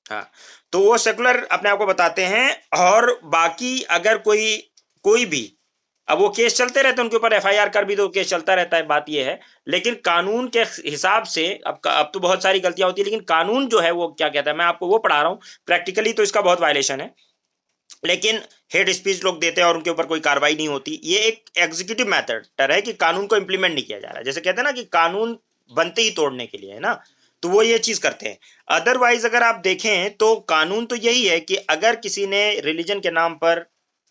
हाँ, तो वो सेकुलर अपने आप को बताते हैं। और बाकी अगर कोई भी, अब वो केस चलते रहते हैं, उनके ऊपर एफआईआर कर भी दो, केस चलता रहता है, बात ये है। लेकिन कानून के हिसाब से अब तो बहुत सारी गलतियां होती है, लेकिन कानून जो है वो क्या कहता है, मैं आपको वो पढ़ा रहा हूं, प्रैक्टिकली तो इसका बहुत वायलेशन है, लेकिन हेड स्पीच लोग देते हैं और उनके ऊपर कोई कार्रवाई नहीं होती। ये एक एग्जीक्यूटिव मैथड है कि कानून को इंप्लीमेंट नहीं किया जा रहा है, जैसे कहते हैं ना कि कानून बनते ही तोड़ने के लिए है ना, तो वो ये चीज करते हैं। अदरवाइज अगर आप देखें तो कानून तो यही है कि अगर किसी ने रिलीजन के नाम पर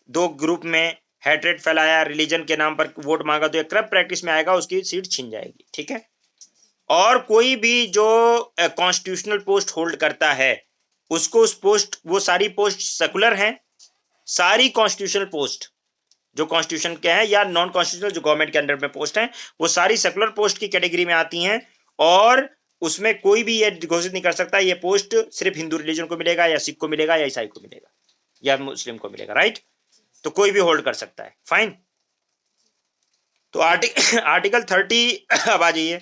दो ग्रुप में हेट्रेड फैलाया, रिलीजन के नाम पर वोट मांगा, तो ये करप्ट प्रैक्टिस में आएगा, उसकी सीट छीन जाएगी, ठीक है? और कोई भी जो कॉन्स्टिट्यूशनल पोस्ट होल्ड करता है उसको उस पोस्ट, वो सारी पोस्ट सेकुलर हैं, सारी कॉन्स्टिट्यूशनल पोस्ट जो कॉन्स्टिट्यूशन के हैं या नॉन कॉन्स्टिट्यूशनल जो गवर्नमेंट के अंडर में पोस्ट हैं, वो सारी सेकुलर पोस्ट की कैटेगरी में आती हैं। और उसमें कोई भी ये घोषित नहीं कर सकता ये पोस्ट सिर्फ हिंदू रिलीजन को मिलेगा या सिख को मिलेगा या ईसाई को मिलेगा या मुस्लिम को मिलेगा, राइट? तो कोई भी होल्ड कर सकता है, फाइन। तो आर्टिकल 30 अब आ जाइए,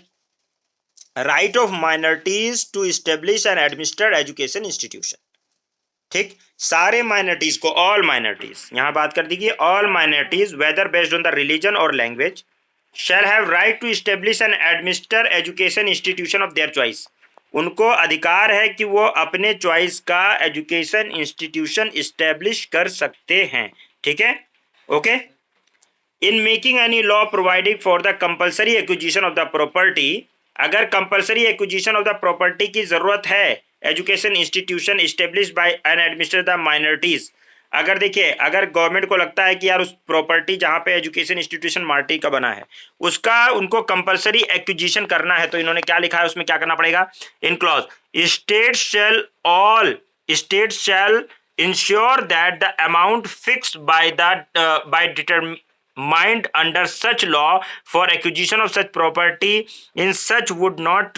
right of minorities to establish and administer education institution, ठीक? सारे माइनॉरिटीज को, ऑल माइनॉरिटीज, यहां बात कर दीजिए, all minorities whether based on the religion और language shall have right to establish and administer education institution of their choice. उनको अधिकार है कि वो अपने चॉइस का एजुकेशन इंस्टीट्यूशन इस्टेब्लिश कर सकते हैं, ठीक है? Okay. In making any law providing for the compulsory acquisition of the property, अगर compulsory acquisition of the property की जरूरत है, education institution establish by and administer the minorities. अगर देखिए, अगर गवर्नमेंट को लगता है कि यार उस प्रॉपर्टी जहां पे एजुकेशन इंस्टीट्यूशन मार्टी का बना है उसका उनको कंपल्सरी एक्विजिशन करना है, तो इन्होंने क्या लिखा है उसमें, क्या करना पड़ेगा? In clause state shall ensure that the amount fixed by determined under such law for acquisition of such property in such would not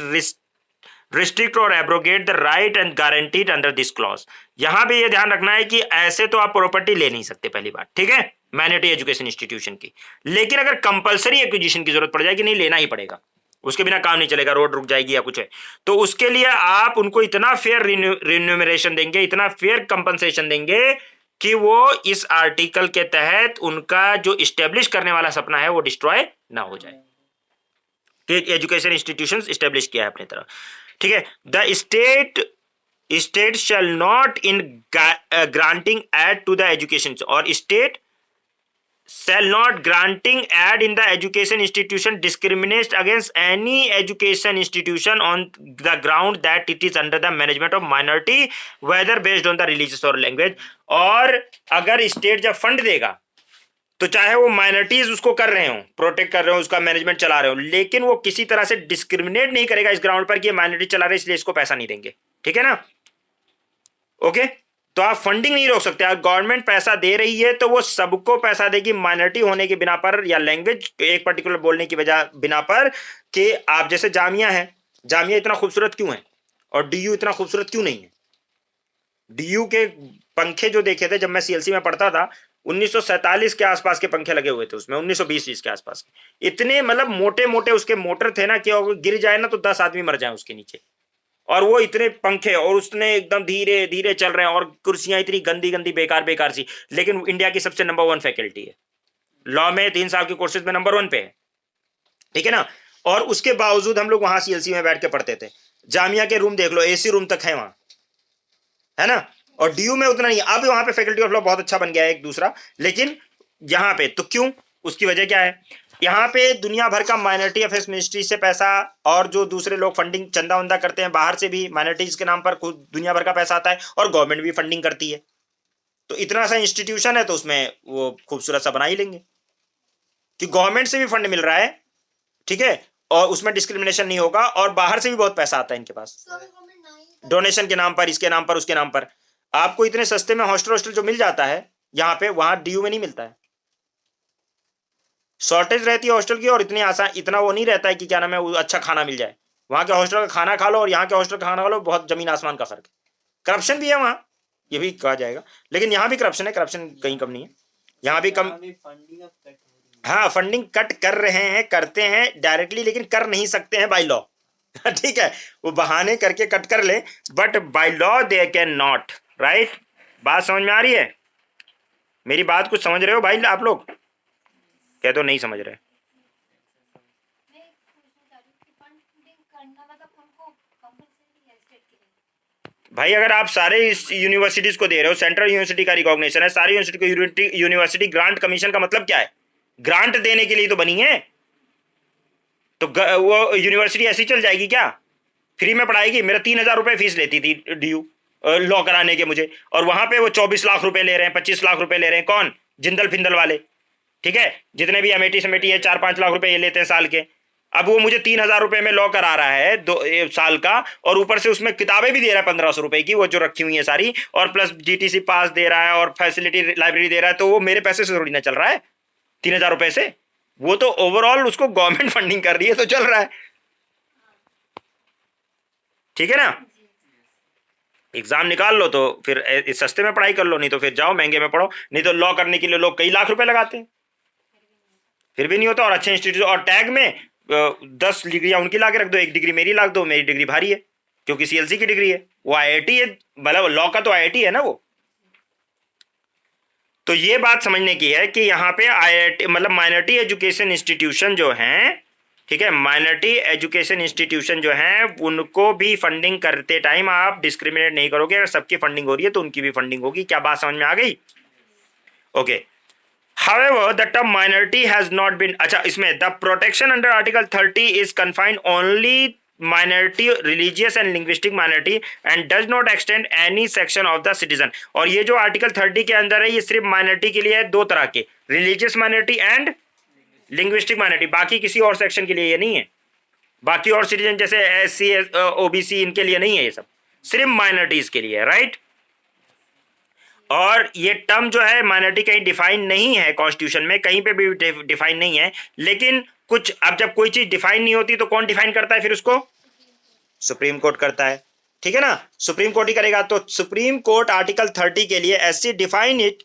restrict और abrogate the right and guaranteed under this clause. यहां पे ये ध्यान रखना है कि ऐसे तो आप प्रॉपर्टी ले नहीं सकते, पहली बात, ठीक है, माइनॉरिटी एजुकेशन इंस्टीट्यूशन की। लेकिन अगर कंपलसरी एक्विजिशन की जरूरत पड़ जाए कि नहीं लेना ही पड़ेगा, उसके बिना काम नहीं चलेगा, रोड रुक जाएगी या कुछ है, तो उसके लिए आप उनको इतना फेयर रिन्यूमरेशन देंगे, इतना फेयर कंपनसेशन देंगे कि वो इस आर्टिकल के तहत उनका जो इस्टेब्लिश करने वाला सपना है वो डिस्ट्रॉय ना हो जाए, कि एजुकेशन इंस्टीट्यूशन इस्टेब्लिश किया है अपनी तरफ, ठीक है। The state shall not in granting aid to the education, और state shall not granting aid in the education institution discriminates against any education institution on the ground that it is under the management of minority whether based on the religious or language। और अगर स्टेट जब फंड देगा तो चाहे वो माइनॉरिटीज उसको कर रहे हो, प्रोटेक्ट कर रहे हो, उसका मैनेजमेंट चला रहे हो, लेकिन वो किसी तरह से डिस्क्रिमिनेट नहीं करेगा इस ग्राउंड पर कि ये माइनॉरिटी चला रहे इसलिए इसको पैसा नहीं देंगे, ठीक है ना, ओके। तो आप फंडिंग नहीं रोक सकते, अगर गवर्नमेंट पैसा दे रही है तो वो सबको पैसा देगी माइनॉरिटी होने के बिना पर या लैंग्वेज एक पर्टिकुलर बोलने की वजह बिना पर, कि आप जैसे जामिया है, जामिया इतना खूबसूरत क्यों है और डीयू इतना खूबसूरत क्यों नहीं है। डीयू के पंखे जो देखे थे जब मैं सीएलसी में पढ़ता था 1947 के आसपास के पंखे लगे हुए थे उसमें, 1920 के आसपास, इतने मतलब मोटे मोटे उसके मोटर थे ना कि गिर जाए ना तो 10 आदमी मर जाए उसके नीचे, और वो इतने पंखे, और उसने एकदम धीरे धीरे चल रहे हैं, और कुर्सियां इतनी गंदी गंदी बेकार बेकार सी, लेकिन इंडिया की सबसे नंबर 1 फैकल्टी है लॉ में, 3 साल के कोर्सेज में नंबर 1 पे है, ठीक है ना। और उसके बावजूद हम लोग वहां सीएलसी में बैठ के पढ़ते थे। जामिया के रूम देख लो, एसी रूम तक है वहां, है ना, और डीयू में उतना नहीं। अब वहां पे फैकल्टी ऑफ लॉ बहुत अच्छा बन गया है एक दूसरा, लेकिन यहाँ पे तो क्यों, उसकी वजह क्या है, यहाँ पे दुनिया भर का माइनॉरिटी अफेयर्स मिनिस्ट्री से पैसा, और जो दूसरे लोग फंडिंग चंदा वंदा करते हैं बाहर से भी, माइनॉरिटीज के नाम पर दुनिया भर का पैसा आता है, और गवर्नमेंट भी फंडिंग करती है। तो इतना सा इंस्टीट्यूशन है तो उसमें वो खूबसूरत सा बना ही लेंगे कि गवर्नमेंट से भी फंड मिल रहा है, ठीक है, और उसमें डिस्क्रिमिनेशन नहीं होगा, और बाहर से भी बहुत पैसा आता है इनके पास डोनेशन के नाम पर, इसके नाम पर, उसके नाम पर। आपको इतने सस्ते में हॉस्टल जो मिल जाता है यहाँ पे, वहां डीयू में नहीं मिलता है। शॉर्टेज रहती है हॉस्टल की, और इतनी आसान, इतना वो नहीं रहता है कि क्या नाम है, अच्छा खाना मिल जाए। वहां के हॉस्टल का खाना खा लो और यहाँ के हॉस्टल का खाना खा लो, बहुत जमीन आसमान का फर्क है। करप्शन भी है वहां, ये भी कहा जाएगा, लेकिन यहाँ भी करप्शन है, करप्शन कहीं कम नहीं है, यहाँ भी कम। हाँ, फंडिंग कट कर रहे हैं, करते हैं डायरेक्टली, लेकिन कर नहीं सकते हैं बाय लॉ ठीक है, वो बहाने करके कट कर ले, but by law they can not, right. बात समझ में आ रही है मेरी? बात कुछ समझ रहे हो भाई आप लोग? क्या तो नहीं समझ रहे? भाई अगर आप सारे यूनिवर्सिटीज को दे रहे हो, सेंट्रल यूनिवर्सिटी का रिकॉग्निशन है, सारी यूनिवर्सिटी को यूनिवर्सिटी ग्रांट कमीशन का मतलब क्या है? ग्रांट देने के लिए तो बनी है, तो वो यूनिवर्सिटी ऐसी चल जाएगी क्या? फ्री में पढ़ाएगी? मेरा 3,000 रुपये फीस लेती थी डीयू लॉ कराने के मुझे, और वहां पे वो 24 लाख रुपए ले रहे हैं, 25 लाख रुपए ले रहे हैं। कौन? जिंदल फिंदल वाले, ठीक है, जितने भी अमेठी समेटी है 4-5 लाख रुपए ये लेते हैं साल के। अब वो मुझे 3,000 रुपए में लॉ करा रहा है 2 साल का, और ऊपर से उसमें किताबें भी दे रहा है 1,500 रुपए की, वो जो रखी हुई है सारी, और प्लस जीटीसी पास दे रहा है और फैसिलिटी लाइब्रेरी दे रहा है। तो वो मेरे पैसे से थोड़ी ना चल रहा है 3,000 रुपए से, वो तो ओवरऑल उसको गवर्नमेंट फंडिंग कर रही है, तो चल रहा है, ठीक है ना। एग्जाम निकाल लो तो फिर सस्ते में पढ़ाई कर लो, नहीं तो फिर जाओ महंगे में पढ़ो। नहीं तो लॉ करने के लिए लोग कई लाख रुपए लगाते हैं, फिर भी नहीं होता। और अच्छे इंस्टीट्यूट, और टैग में 10 डिग्रियां उनकी ला के रख दो, 1 डिग्री मेरी ला दो, मेरी डिग्री भारी है क्योंकि सीएलसी की डिग्री है, वो आईआईटी है, मतलब लॉ का तो आईआईटी है ना वो। तो ये बात समझने की है कि यहाँ पे आईआईटी मतलब माइनॉरिटी एजुकेशन इंस्टीट्यूशन जो हैं, ठीक है, माइनॉरिटी एजुकेशन इंस्टीट्यूशन जो हैं उनको भी फंडिंग करते टाइम आप डिस्क्रिमिनेट नहीं करोगे। अगर सबकी फंडिंग हो रही है तो उनकी भी फंडिंग होगी। क्या बात समझ में आ गई? Okay. However, the term minority has not been, अच्छा इसमें the protection under Article 30 is confined only minority, religious and linguistic minority and does not extend any section of the citizen। और ये जो आर्टिकल 30 के अंदर है ये सिर्फ माइनॉरिटी के लिए है, 2 तरह के, religious minority and linguistic minority. बाकी किसी और सेक्शन के लिए ये नहीं है, बाकी और सिटीजन जैसे SC OBC इनके लिए नहीं है, ये सब सिर्फ माइनॉरिटीज के लिए है, राइट। और ये टर्म जो है माइनॉरिटी कहीं डिफाइन नहीं है, कॉन्स्टिट्यूशन में कहीं पे भी डिफाइन नहीं है। लेकिन कुछ, अब जब कोई चीज डिफाइन नहीं होती तो कौन डिफाइन करता है फिर उसको? सुप्रीम कोर्ट करता है, ठीक है ना, सुप्रीम कोर्ट ही करेगा। तो सुप्रीम कोर्ट आर्टिकल 30 के लिए ऐसे define it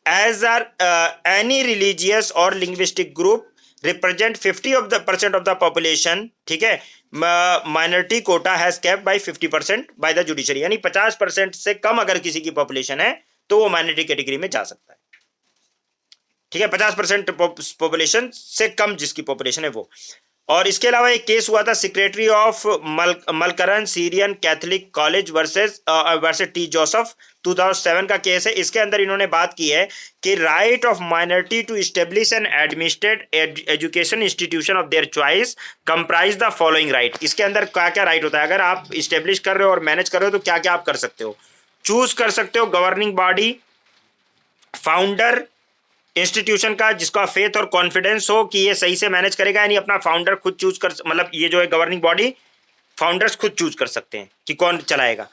as any religious और linguistic group represent 50% of the population, ठीक है, minority quota has kept by 50% by the judiciary, यानी 50% से कम अगर किसी की पॉपुलेशन है तो वो माइनॉरिटी कैटेगरी में जा सकता है, ठीक है, 50% पॉपुलेशन से कम जिसकी पॉपुलेशन है वो। और इसके अलावा एक केस हुआ था secretary of Malankara Syrian Catholic college versus T Joseph, 2007 का केस है। इसके अंदर इन्होंने बात की है कि right of minority to establish an administrate education institution of their choice comprise the following right. इसके अंदर क्या क्या राइट होता है, अगर आप इस्टेब्लिश कर रहे हो और मैनेज कर रहे हो तो क्या क्या आप कर सकते हो, चूज कर सकते हो गवर्निंग बॉडी, फाउंडर इंस्टीट्यूशन का जिसका फेथ और कॉन्फिडेंस हो कि ये सही से मैनेज करेगा, यानी अपना फाउंडर खुद चूज कर, मतलब ये जो है गवर्निंग बॉडी फाउंडर्स खुद चूज कर सकते हैं कि कौन चलाएगा।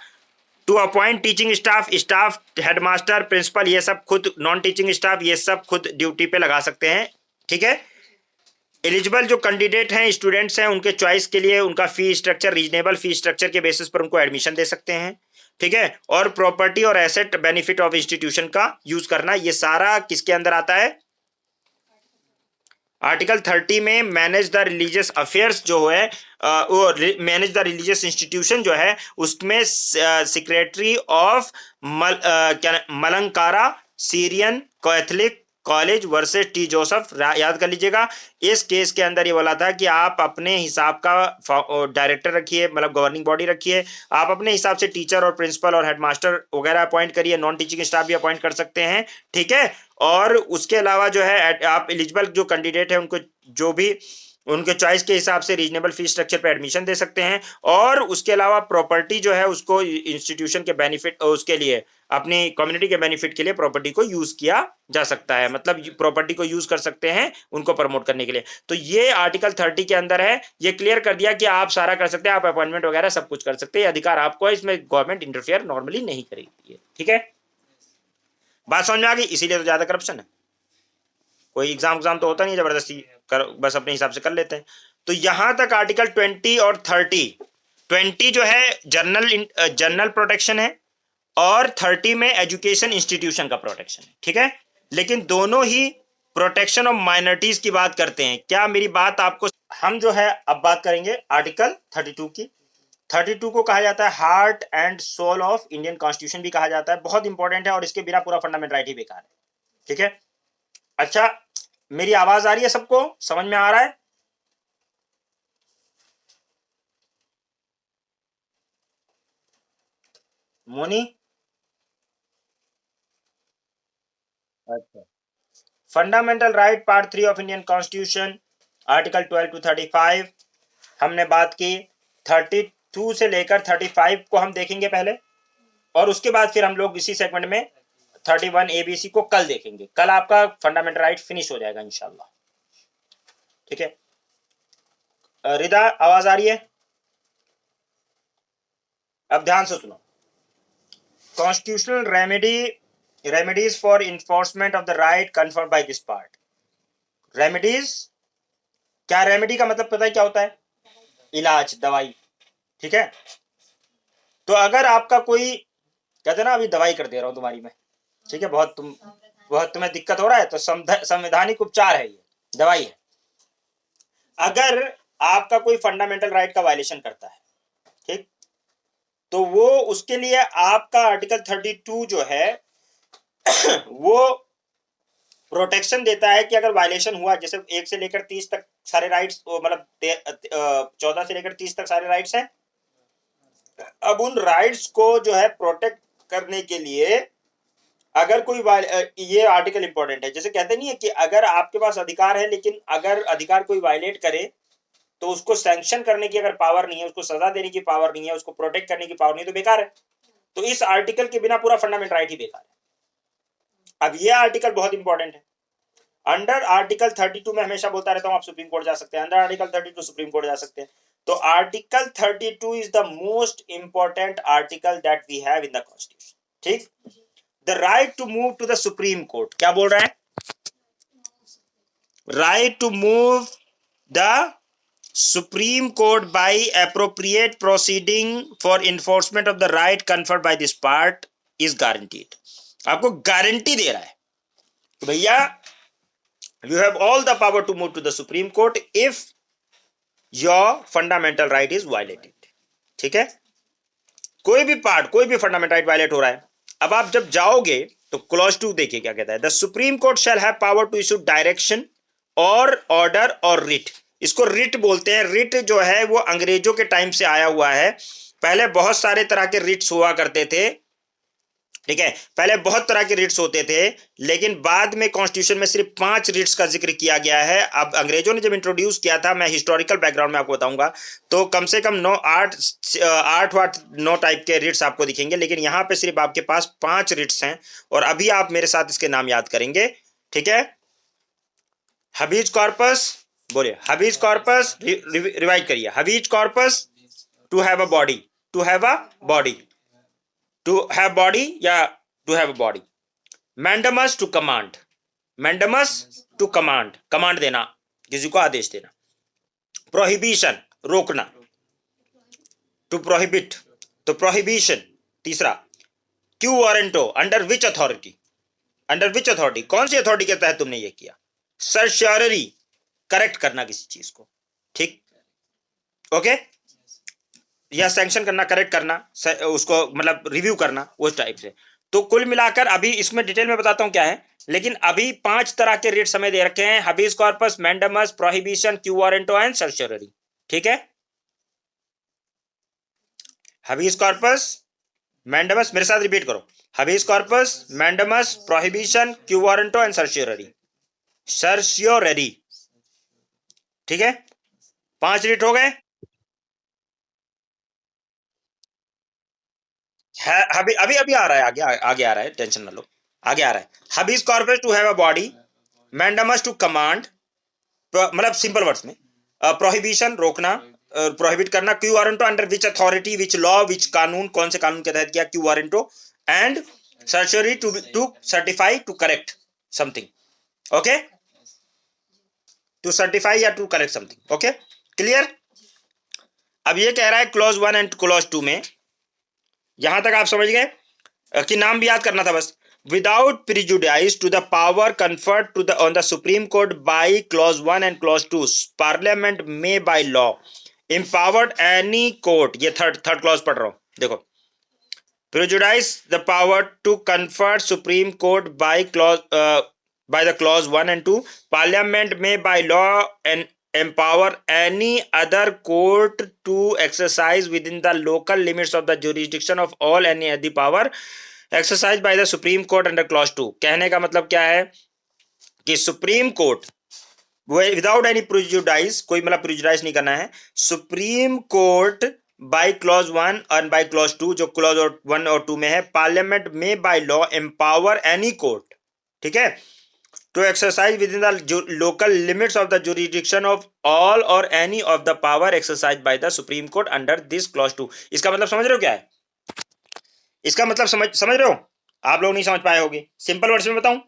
To appoint teaching staff, staff headmaster principal ये सब खुद, नॉन टीचिंग स्टाफ ये सब खुद ड्यूटी पे लगा सकते हैं, ठीक है। एलिजिबल जो कैंडिडेट हैं, स्टूडेंट्स हैं, उनके चॉइस के लिए उनका fee structure reasonable fee structure के बेसिस पर उनको एडमिशन दे सकते हैं, ठीक है। और प्रॉपर्टी और एसेट बेनिफिट ऑफ इंस्टीट्यूशन का यूज करना, ये सारा किसके अंदर आता है, आर्टिकल 30 में। मैनेज द रिलीजियस अफेयर्स जो है वो मैनेज द रिलीजियस इंस्टीट्यूशन जो है उसमें secretary of Malankara Syrian Catholic college versus T Joseph, याद कर लीजिएगा। इस केस के अंदर ये बोला था कि आप अपने हिसाब का डायरेक्टर रखिए, मतलब गवर्निंग बॉडी रखिए, आप अपने हिसाब से टीचर और प्रिंसिपल और हेडमास्टर वगैरह अपॉइंट करिए, नॉन टीचिंग स्टाफ भी अपॉइंट कर सकते हैं, ठीक है। और उसके अलावा जो है आप एलिजिबल जो कैंडिडेट है उनको जो भी उनके चॉइस के हिसाब से रीजनेबल फी स्ट्रक्चर पे एडमिशन दे सकते हैं। और उसके अलावा प्रॉपर्टी जो है उसको इंस्टीट्यूशन के बेनिफिट, उसके लिए अपनी कम्युनिटी के बेनिफिट के लिए प्रॉपर्टी को यूज किया जा सकता है, मतलब प्रॉपर्टी को यूज कर सकते हैं उनको प्रमोट करने के लिए। तो ये आर्टिकल 30 के अंदर है, ये क्लियर कर दिया कि आप सारा कर सकते हैं, आप अपॉइंटमेंट वगैरह सब कुछ कर सकते हैं, अधिकार आपको है, इसमें गवर्नमेंट इंटरफेयर नॉर्मली नहीं करेगी, ठीक है। बात समझ में आ गई, इसीलिए तो ज्यादा करप्शन है, कोई एग्जाम तो होता नहीं, जबरदस्ती कर, बस अपने हिसाब से कर लेते हैं। तो यहां तक आर्टिकल 20 और 30, 20 जो है जनरल प्रोटेक्शन है और 30 में एजुकेशन इंस्टीट्यूशन का प्रोटेक्शन है, ठीक है। लेकिन दोनों ही प्रोटेक्शन ऑफ माइनॉरिटीज की बात करते हैं। क्या मेरी बात आपको, हम जो है अब बात करेंगे आर्टिकल 32 की। 32 को कहा जाता है heart and soul of Indian constitution भी कहा जाता है, बहुत इंपॉर्टेंट है और इसके बिना पूरा फंडामेंटल राइट ही बेकार है, ठीक है। अच्छा, मेरी आवाज आ रही है, सबको समझ में आ रहा है? मोनी, अच्छा। Fundamental right part 3 of Indian constitution, article 12 to 35 हमने बात की। 32 से लेकर 35 को हम देखेंगे पहले, और उसके बाद फिर हम लोग इसी सेगमेंट में 31 ABC को कल देखेंगे। कल आपका फंडामेंटल राइट फिनिश हो जाएगा इंशाल्लाह, ठीक है। रिदा, आवाज आ रही है? अब ध्यान से सुनो। Constitutional remedies for enforcement of the right conferred by this part. Remedies, क्या रेमेडी का मतलब पता है क्या होता है? इलाज, दवाई, ठीक है। तो अगर आपका कोई कहते ना अभी दवाई कर दे रहा हूं तुम्हारी मैं, ठीक है, बहुत तुम्हें दिक्कत हो रहा है, तो संवैधानिक उपचार है, ये दवाई है। अगर आपका कोई फंडामेंटल राइट का वायलेशन करता है, ठीक, तो वो उसके लिए आपका आर्टिकल 32 जो है वो प्रोटेक्शन देता है कि अगर वायलेशन हुआ, जैसे 1 से लेकर 30 तक सारे राइट्स, मतलब 14 से लेकर 30 तक सारे राइट्स हैं। अब उन राइट्स को जो है प्रोटेक्ट करने के लिए अगर कोई ये आर्टिकल इंपॉर्टेंट है, जैसे कहते नहीं है कि अगर आपके पास अधिकार है लेकिन अगर अधिकार कोई वायलेट करे तो उसको सैंक्शन करने की अगर पावर नहीं है, उसको सजा देने की पावर नहीं है, उसको प्रोटेक्ट करने की पावर नहीं, तो बेकार है। तो इस आर्टिकल के बिना पूरा फंडामेंटल राइट ही बेकार है। अब ये आर्टिकल बहुत इंपॉर्टेंट है। अंडर आर्टिकल 32 में हमेशा बोलता रहता हूं, आप सुप्रीम कोर्ट जा सकते हैं, अंडर आर्टिकल 32 सुप्रीम कोर्ट जा सकते हैं। तो article 32 is the most important article that we have in the constitution, ठीक। The right to move to the supreme court, क्या बोल रहा है? Right to move the supreme court by appropriate proceeding for enforcement of the right conferred by this part is guaranteed. आपको गारंटी दे रहा है तो भैया you have all the power to move to the Supreme Court if your fundamental right is violated। ठीक है, कोई भी पार्ट, कोई भी फंडामेंटल राइट वायलेट हो रहा है। अब आप जब जाओगे तो क्लॉज 2 देखिए क्या कहता है, the supreme court shall have power to issue direction और ऑर्डर और रिट। इसको रिट बोलते हैं। रिट जो है वो अंग्रेजों के टाइम से आया हुआ है। पहले बहुत सारे तरह के रिट्स हुआ करते थे, ठीक है, पहले बहुत तरह के रिट्स होते थे, लेकिन बाद में कॉन्स्टिट्यूशन में सिर्फ 5 रिट्स का जिक्र किया गया है। अब अंग्रेजों ने जब इंट्रोड्यूस किया था, मैं हिस्टोरिकल बैकग्राउंड में आपको बताऊंगा, तो कम से कम 9 टाइप के रिट्स आपको दिखेंगे, लेकिन यहां पे सिर्फ आपके पास 5 रिट्स हैं और अभी आप मेरे साथ इसके नाम याद करेंगे। ठीक है, हबीज कॉर्पस, बोलिए हबीज कॉर्पस, रिवाइज करिए, habeas corpus to have a body, to have a body, to have body या to have body. Mandamus to command, mandamus to command, command देना, किसी को आदेश देना। प्रोहिबिशन, रोकना, टू प्रोहिबिट, तो प्रोहिबिशन। तीसरा, quo warranto, under which authority, under which authority, कौन सी अथॉरिटी के तहत तुमने ये किया। सर्श्योररी, करेक्ट करना किसी चीज को, ठीक, ओके, या सैंक्शन करना, करेक्ट करना, उसको मतलब रिव्यू करना, उस टाइप से। तो कुल मिलाकर अभी इसमें डिटेल में बताता हूं क्या है, लेकिन अभी 5 तरह के रिट्स हमें दे रखे हैं, habeas corpus, mandamus, prohibition, quo warranto and certiorari. ठीक है, हबीज कॉर्पस, मैंडमस, मेरे साथ रिपीट करो, habeas corpus, mandamus, prohibition, quo warranto and certiorari, certiorari. ठीक है, 5 रिट हो गए। है अभी अभी अभी आ रहा है, आगे आ रहा है, टेंशन ना लो, आगे आ रहा है। Habeas corpus to have a body, mandamus to command, मतलब सिंपल वर्ड्स में, प्रोहिबिशन रोकना, प्रोहिबिट करना, quo warranto under which authority, which law, which कानून, कौन से कानून के तहत किया, quo warranto, and certiorari to certify, to correct something, okay, to certify या to correct something, okay, clear. अब ये कह रहा है क्लॉज 1 एंड क्लॉज 2 में, यहां तक आप समझ गए कि नाम भी याद करना था बस। Without prejudice to the power conferred to the on the supreme court by clause 1 and clause 2, parliament में by law empowered any court, ये थर्ड क्लॉज पढ़ रहा हूं, देखो, prejudice the power to conferred supreme court by by the clause 1 and 2, parliament may by law and empower any other court to exercise within the local limits of the jurisdiction of all any other power exercised by the supreme court under clause 2। कहने का मतलब क्या है कि supreme court without any prejudice, कोई मतलब प्रिजुडाइज नहीं करना है, सुप्रीम कोर्ट बाय क्लॉज 1 और बाय क्लॉज 2, जो क्लॉज 1 और 2 में है, पार्लियामेंट में by law empower any court, ठीक है, to exercise within the local limits of the jurisdiction of all or any of the power exercised by the Supreme Court under this clause 2। इसका मतलब समझ रहे हो क्या है, इसका मतलब समझ रहे हो, आप लोग नहीं समझ पाए होगे, सिंपल वर्ड्स में बताऊं,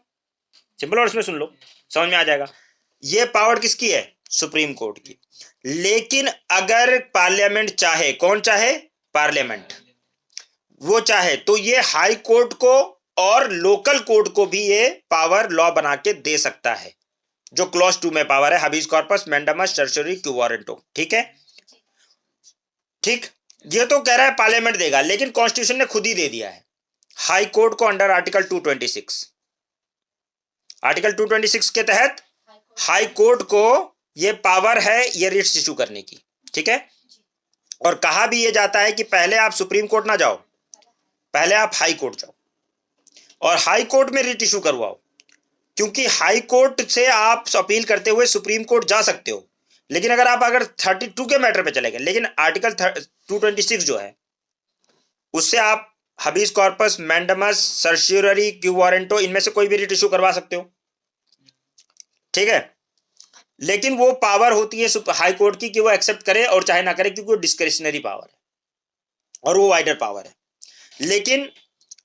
सिंपल वर्ड्स में सुन लो, समझ में आ जाएगा। ये पावर किसकी है, सुप्रीम कोर्ट की, लेकिन अगर पार्लियामेंट चाहे, कौन चाहे, पार्लियामेंट, वो चाहे तो ये हाई कोर्ट को और लोकल कोर्ट को भी ये पावर लॉ बना के दे सकता है, जो क्लॉज 2 में पावर है, habeas corpus, mandamus, सर्चरी, quo warranto. ठीक है, ठीक, ये तो कह रहा है पार्लियामेंट देगा, लेकिन कॉन्स्टिट्यूशन ने खुद ही दे दिया है हाई कोर्ट को अंडर आर्टिकल 226, आर्टिकल 226 के तहत हाई कोर्ट को ये पावर है ये रिट्स इशू करने की। ठीक है, और कहा भी ये जाता है कि पहले आप सुप्रीम कोर्ट ना जाओ, पहले आप हाई कोर्ट जाओ और हाई कोर्ट में रिट इशू करवाओ, क्योंकि हाई कोर्ट से आप अपील करते हुए सुप्रीम कोर्ट जा सकते हो, लेकिन अगर 32 के मैटर पे चले गए, लेकिन आर्टिकल 226 जो है उससे आप हबीज कॉर्पस, मैंडमस, सर्श्योररी, क्यू वारंटो, इनमें से कोई भी रिट इशू करवा सकते हो। ठीक है, लेकिन वो पावर होती है हाई कोर्ट की कि वो एक्सेप्ट करे और चाहे ना करे, क्योंकि वो डिस्क्रिशनरी पावर है और वो वाइडर पावर है, लेकिन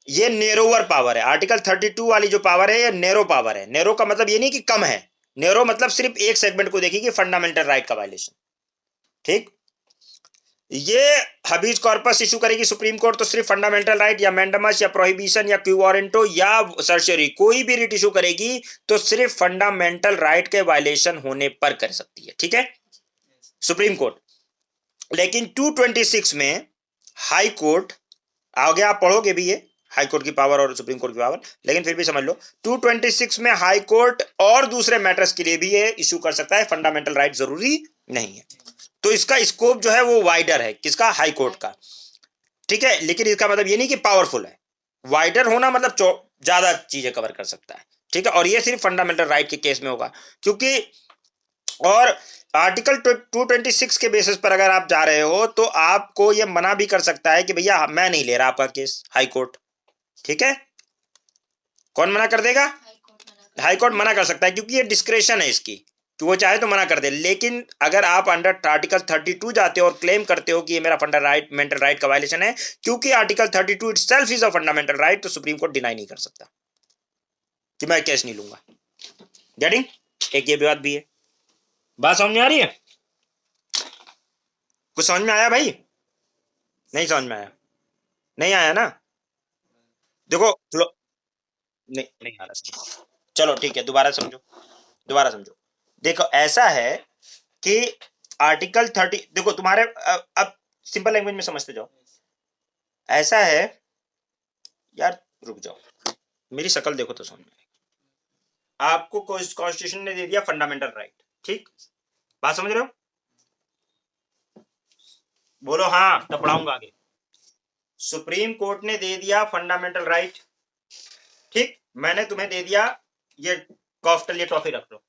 ये नेरोवर पावर है। आर्टिकल 32 वाली जो पावर है ये नेरो पावर है। नेरो का मतलब ये नहीं कि कम है, नेरो मतलब सिर्फ एक सेगमेंट को देखेगी, फंडामेंटल राइट का वायलेशन। ठीक, ये हबीज कॉर्पस इशू करेगी सुप्रीम कोर्ट तो सिर्फ फंडामेंटल राइट या मैंडेमस या प्रोहिबिशन या क्यू वारंटो या सर्जरी कोई भी रिट इशू करेगी तो सिर्फ फंडामेंटल राइट के वायलेशन होने पर कर सकती है, ठीक है, सुप्रीम कोर्ट। लेकिन 226 में हाई कोर्ट, आगे आप पढ़ोगे भी ये हाई कोर्ट की पावर और सुप्रीम कोर्ट की पावर, लेकिन फिर भी समझ लो 226 में हाई कोर्ट और दूसरे मैटर्स के लिए भी ये इशू कर सकता है, फंडामेंटल राइट जरूरी नहीं है। तो इसका स्कोप जो है वो वाइडर है, किसका, हाई कोर्ट का, ठीक है। लेकिन इसका मतलब ये नहीं कि पावरफुल है, वाइडर होना मतलब ज्यादा चीजें कवर कर सकता है, ठीक है। और ये सिर्फ फंडामेंटल राइट के केस में होगा, क्योंकि और आर्टिकल 226 के बेसिस पर अगर आप जा रहे हो तो आपको ये मना भी कर सकता है कि भैया मैं नहीं ले रहा आपका केस, हाई कोर्ट, ठीक है। कौन मना कर देगा, हाई कोर्ट मना कर सकता है, क्योंकि ये डिस्क्रेशन है इसकी कि वो चाहे तो मना कर दे। लेकिन अगर आप अंडर आर्टिकल 32 जाते हो और क्लेम करते हो कि ये मेरा फंडामेंटल राइट का वायलेशन है, क्योंकि article 32 itself is a fundamental right, तो सुप्रीम कोर्ट डिनाई नहीं कर सकता कि मैं केस नहीं लूंगा। गेटिंग, एक ये बात भी है। बात समझ में आ रही है, कुछ समझ में आया भाई, नहीं समझ में आया, नहीं आया ना, देखो नहीं नहीं आ रहा, चलो ठीक है, दोबारा समझो, दोबारा समझो। देखो ऐसा है कि आर्टिकल 30, देखो तुम्हारे अब सिंपल लैंग्वेज में समझते जाओ। ऐसा है यार, रुक जाओ, मेरी शक्ल देखो तो समझ में आएगा। आपको कॉन्स्टिट्यूशन ने दे दिया फंडामेंटल राइट, ठीक, बात समझ रहे हो, बोलो हाँ, तब पढ़ाऊंगा आगे। सुप्रीम कोर्ट ने दे दिया फंडामेंटल राइट, ठीक, मैंने तुम्हें दे दिया ये कॉफ्टल, ये टॉफी रख लो,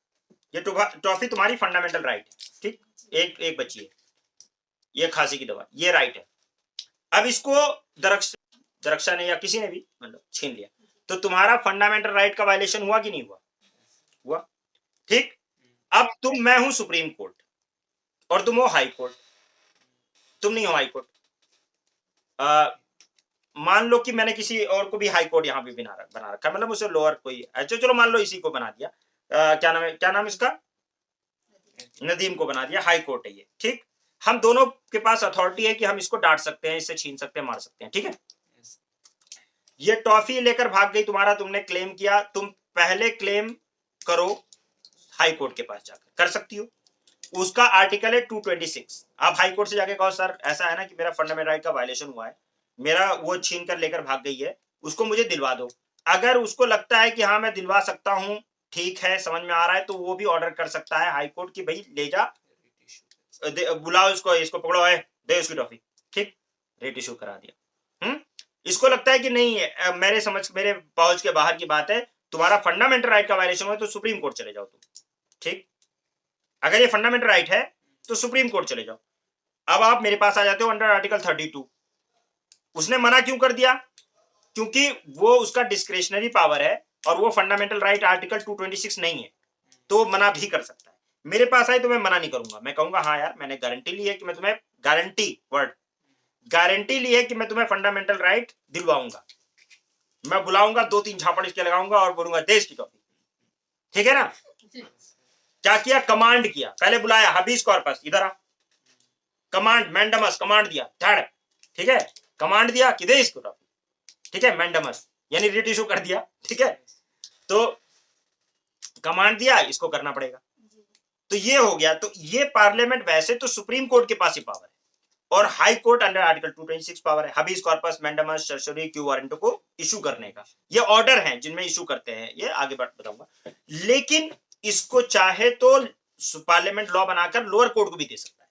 ये टॉफी तुम्हारी फंडामेंटल राइट है, ठीक, एक बची है, ये खांसी की दवा, ये राइट है। अब इसको दरक्षा ने या किसी ने भी मतलब छीन लिया, तो तुम्हारा फंडामेंटल राइट का वायलेशन हुआ कि नहीं हुआ, हुआ, ठीक। अब मैं हूं सुप्रीम कोर्ट और तुम हो हाई कोर्ट, तुम नहीं हो हाई कोर्ट, मान लो कि मैंने किसी और को भी हाई कोर्ट यहां भी बना रखा, मतलब उसे लोअर कोई, अच्छा चलो मान लो इसी को बना दिया, क्या नाम है, क्या नाम इसका, नदीम को बना दिया हाई कोर्ट है ये, ठीक। हम दोनों के पास अथॉरिटी है कि हम इसको डांट सकते हैं, इससे छीन सकते हैं, मार सकते हैं, ठीक है। ये टॉफी लेकर भाग गई तुम्हारा, तुमने क्लेम किया, तुम पहले क्लेम करो हाई कोर्ट के पास जाकर, कर सकती हो, उसका आर्टिकल है 226। आप हाई कोर्ट से जाके कहो सर ऐसा है ना कि मेरा फंडामेंटल राइट का वायलेशन हुआ है, मेरा वो छीन कर लेकर भाग गई है, उसको मुझे दिलवा दो। अगर उसको लगता है कि हाँ मैं दिलवा सकता हूं, ठीक है, समझ में आ रहा है, तो वो भी ऑर्डर कर सकता है हाई कोर्ट की भाई ले जा, बुलाओ इसको पकड़ो है, दे उसकी टॉफी, ठीक, रेट इशू करा दिया। इसको लगता है कि नहीं है, मेरे पहुंच के बाहर की बात है, तुम्हारा फंडामेंटल राइट का वायलेशन हो तो सुप्रीम कोर्ट चले जाओ तुम, ठीक, अगर ये फंडामेंटल राइट है तो सुप्रीम कोर्ट चले जाओ। अब आप मेरे पास आ जाते हो अंडर आर्टिकल 32, उसने मना क्यों कर दिया, क्योंकि वो उसका डिस्क्रिशनरी पावर है और वो फंडामेंटल राइट आर्टिकल 226 नहीं है, तो मना भी कर सकता है। मेरे पास आए तो मैं मना नहीं करूंगा, मैं कहूंगा हाँ यार मैंने गारंटी ली है कि मैं तुम्हें, गारंटी ली है कि मैं तुम्हें फंडामेंटल राइट दिलवाऊंगा, मैं बुलाऊंगा, 2-3 झापड़ इसके लगाऊंगा और बोलूंगा देश की टॉपी, ठीक है ना। क्या किया, कमांड किया, पहले बुलाया हबीज कॉर्पस इधर आ, कमांड मैंडमस कमांड दिया, धड़, ठीक है, कमांड दिया कि दे इसको टॉपी, ठीक है, मैंडमस यानी रिट इशू कर दिया, ठीक है, तो कमांड दिया इसको करना पड़ेगा, तो ये हो गया। तो ये पार्लियामेंट वैसे तो सुप्रीम कोर्ट के पास ही पावर है और high court under article 226 power है habeas corpus mandamus certiorari quo warrant को इशू करने का, ये ऑर्डर है जिनमें इशू करते हैं, ये आगे बताऊंगा। लेकिन इसको चाहे तो पार्लियामेंट लॉ बनाकर लोअर कोर्ट को भी दे सकता है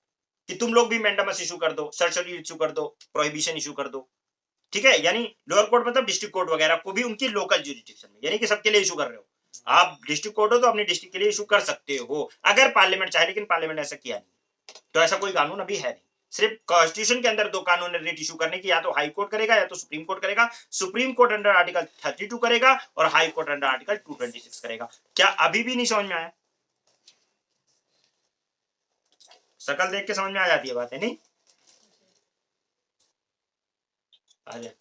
कि तुम लोग भी मैंडमस इशू कर दो, सर्जरी इशू कर दो, प्रोहिबिशन इशू कर दो, ठीक है, यानी लोअर कोर्ट मतलब डिस्ट्रिक्ट कोर्ट वगैरह को भी उनकी लोकल ज्यूरिसडिक्शन में, यानी कि सबके लिए इशू कर रहे हो आप, डिस्ट्रिक्ट कोर्ट हो तो अपनी डिस्ट्रिक्ट के लिए इशू कर सकते हो अगर पार्लियामेंट चाहे, लेकिन पार्लियामेंट ऐसा किया नहीं, तो ऐसा कोई कानून अभी है नहीं। सिर्फ कॉन्स्टिट्यूशन के अंदर 2 कानून है रिट इशू करने की, या तो हाई कोर्ट करेगा या तो सुप्रीम कोर्ट करेगा, सुप्रीम कोर्ट अंडर आर्टिकल 32 करेगा और हाई कोर्ट अंडर आर्टिकल 226 करेगा। क्या अभी भी नहीं समझ में आया, शकल देख के समझ में आ जाती है बात है नहीं, आ जाए।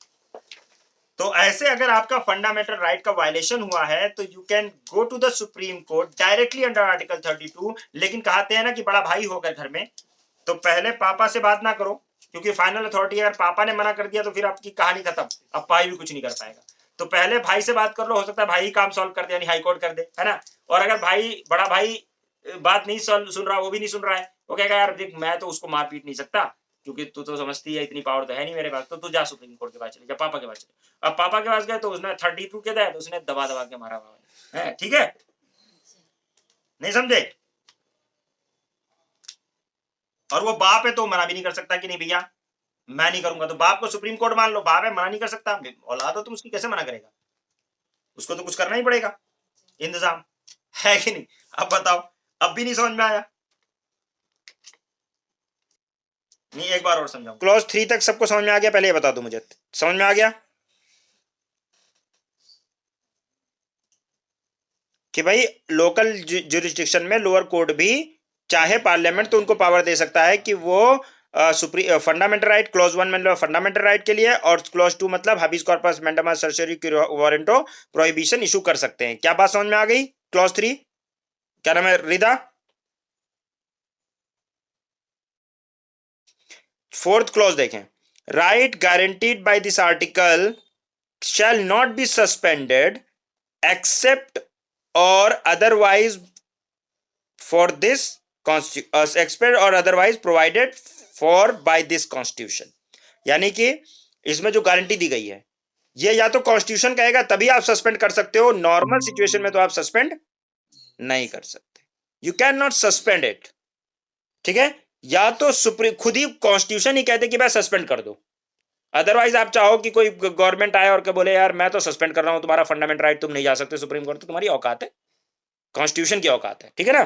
तो ऐसे अगर आपका फंडामेंटल राइट का वायलेशन हुआ है तो you can go to the supreme court directly under article 32, लेकिन कहते हैं ना कि बड़ा भाई होकर घर में तो पहले पापा से बात ना करो, क्योंकि फाइनल अथॉरिटी अगर पापा ने मना कर दिया तो फिर आपकी कहानी खत्म, अब भाई भी कुछ नहीं कर पाएगा। तो पहले भाई से बात कर लो, हो सकता है भाई ही काम सॉल्व कर दे, यानी हाई कोर्ट कर दे, है ना। और अगर भाई, बड़ा भाई बात नहीं सुन रहा, वो भी नहीं सुन रहा है, वो कहेगा यार देख मैं तो उसको मार पीट नहीं सकता, क्योंकि तू तो समझती है इतनी पावर तो है नहीं मेरे पास, तो तू जा सुप्रीम कोर्ट के पास चले जा, पापा के पास चले। अब पापा के पास गए तो उसने 32 के दिया, तो उसने दबा दबा के मारा है, ठीक है, नहीं समझे। और वो बाप है तो मना भी नहीं कर सकता कि नहीं भैया मैं नहीं करूंगा, तो बाप को सुप्रीम कोर्ट मान लो, बाप है मना नहीं कर सकता, औलाद हो तुम उसकी कैसे मना करेगा, उसको तो कुछ करना ही पड़ेगा इंतजाम, है कि नहीं। अब बताओ, अब भी नहीं समझ में आया, नहीं एक बार और समझाऊं। क्लॉज 3 तक सबको समझ में आ गया, पहले ये बता दो मुझे, समझ में आ गया कि भाई लोकल जुरिस्डिक्शन में लोअर कोर्ट भी चाहे पार्लियामेंट तो उनको पावर दे सकता है कि वो फंडामेंटल राइट, क्लॉज 1 मतलब फंडामेंटल राइट के लिए, और क्लॉज 2 मतलब habeas corpus mandamus certiorari warranto prohibition issue कर सकते हैं। क्या बात समझ में आ गई। क्लॉज 3 क्या नाम है रिदा। 4th क्लॉज देखें, right guaranteed by this article shall not be suspended except or otherwise for this except or otherwise provided for by this constitution। यानी कि इसमें जो गारंटी दी गई है ये या तो कॉन्स्टिट्यूशन कहेगा तभी आप सस्पेंड कर सकते हो, नॉर्मल सिचुएशन में तो आप सस्पेंड नहीं कर सकते, you can not suspend it, ठीक है। या तो सुप्रीम खुद ही कॉन्स्टिट्यूशन ही कहते कि भाई सस्पेंड कर दो, अदरवाइज आप चाहो कि कोई गवर्नमेंट आए और बोले यार मैं तो सस्पेंड कर रहा हूं तुम्हारा फंडामेंटल राइट, तुम नहीं जा सकते सुप्रीम कोर्ट, तो तुम्हारी औकात है, कॉन्स्टिट्यूशन की औकात है, ठीक है ना।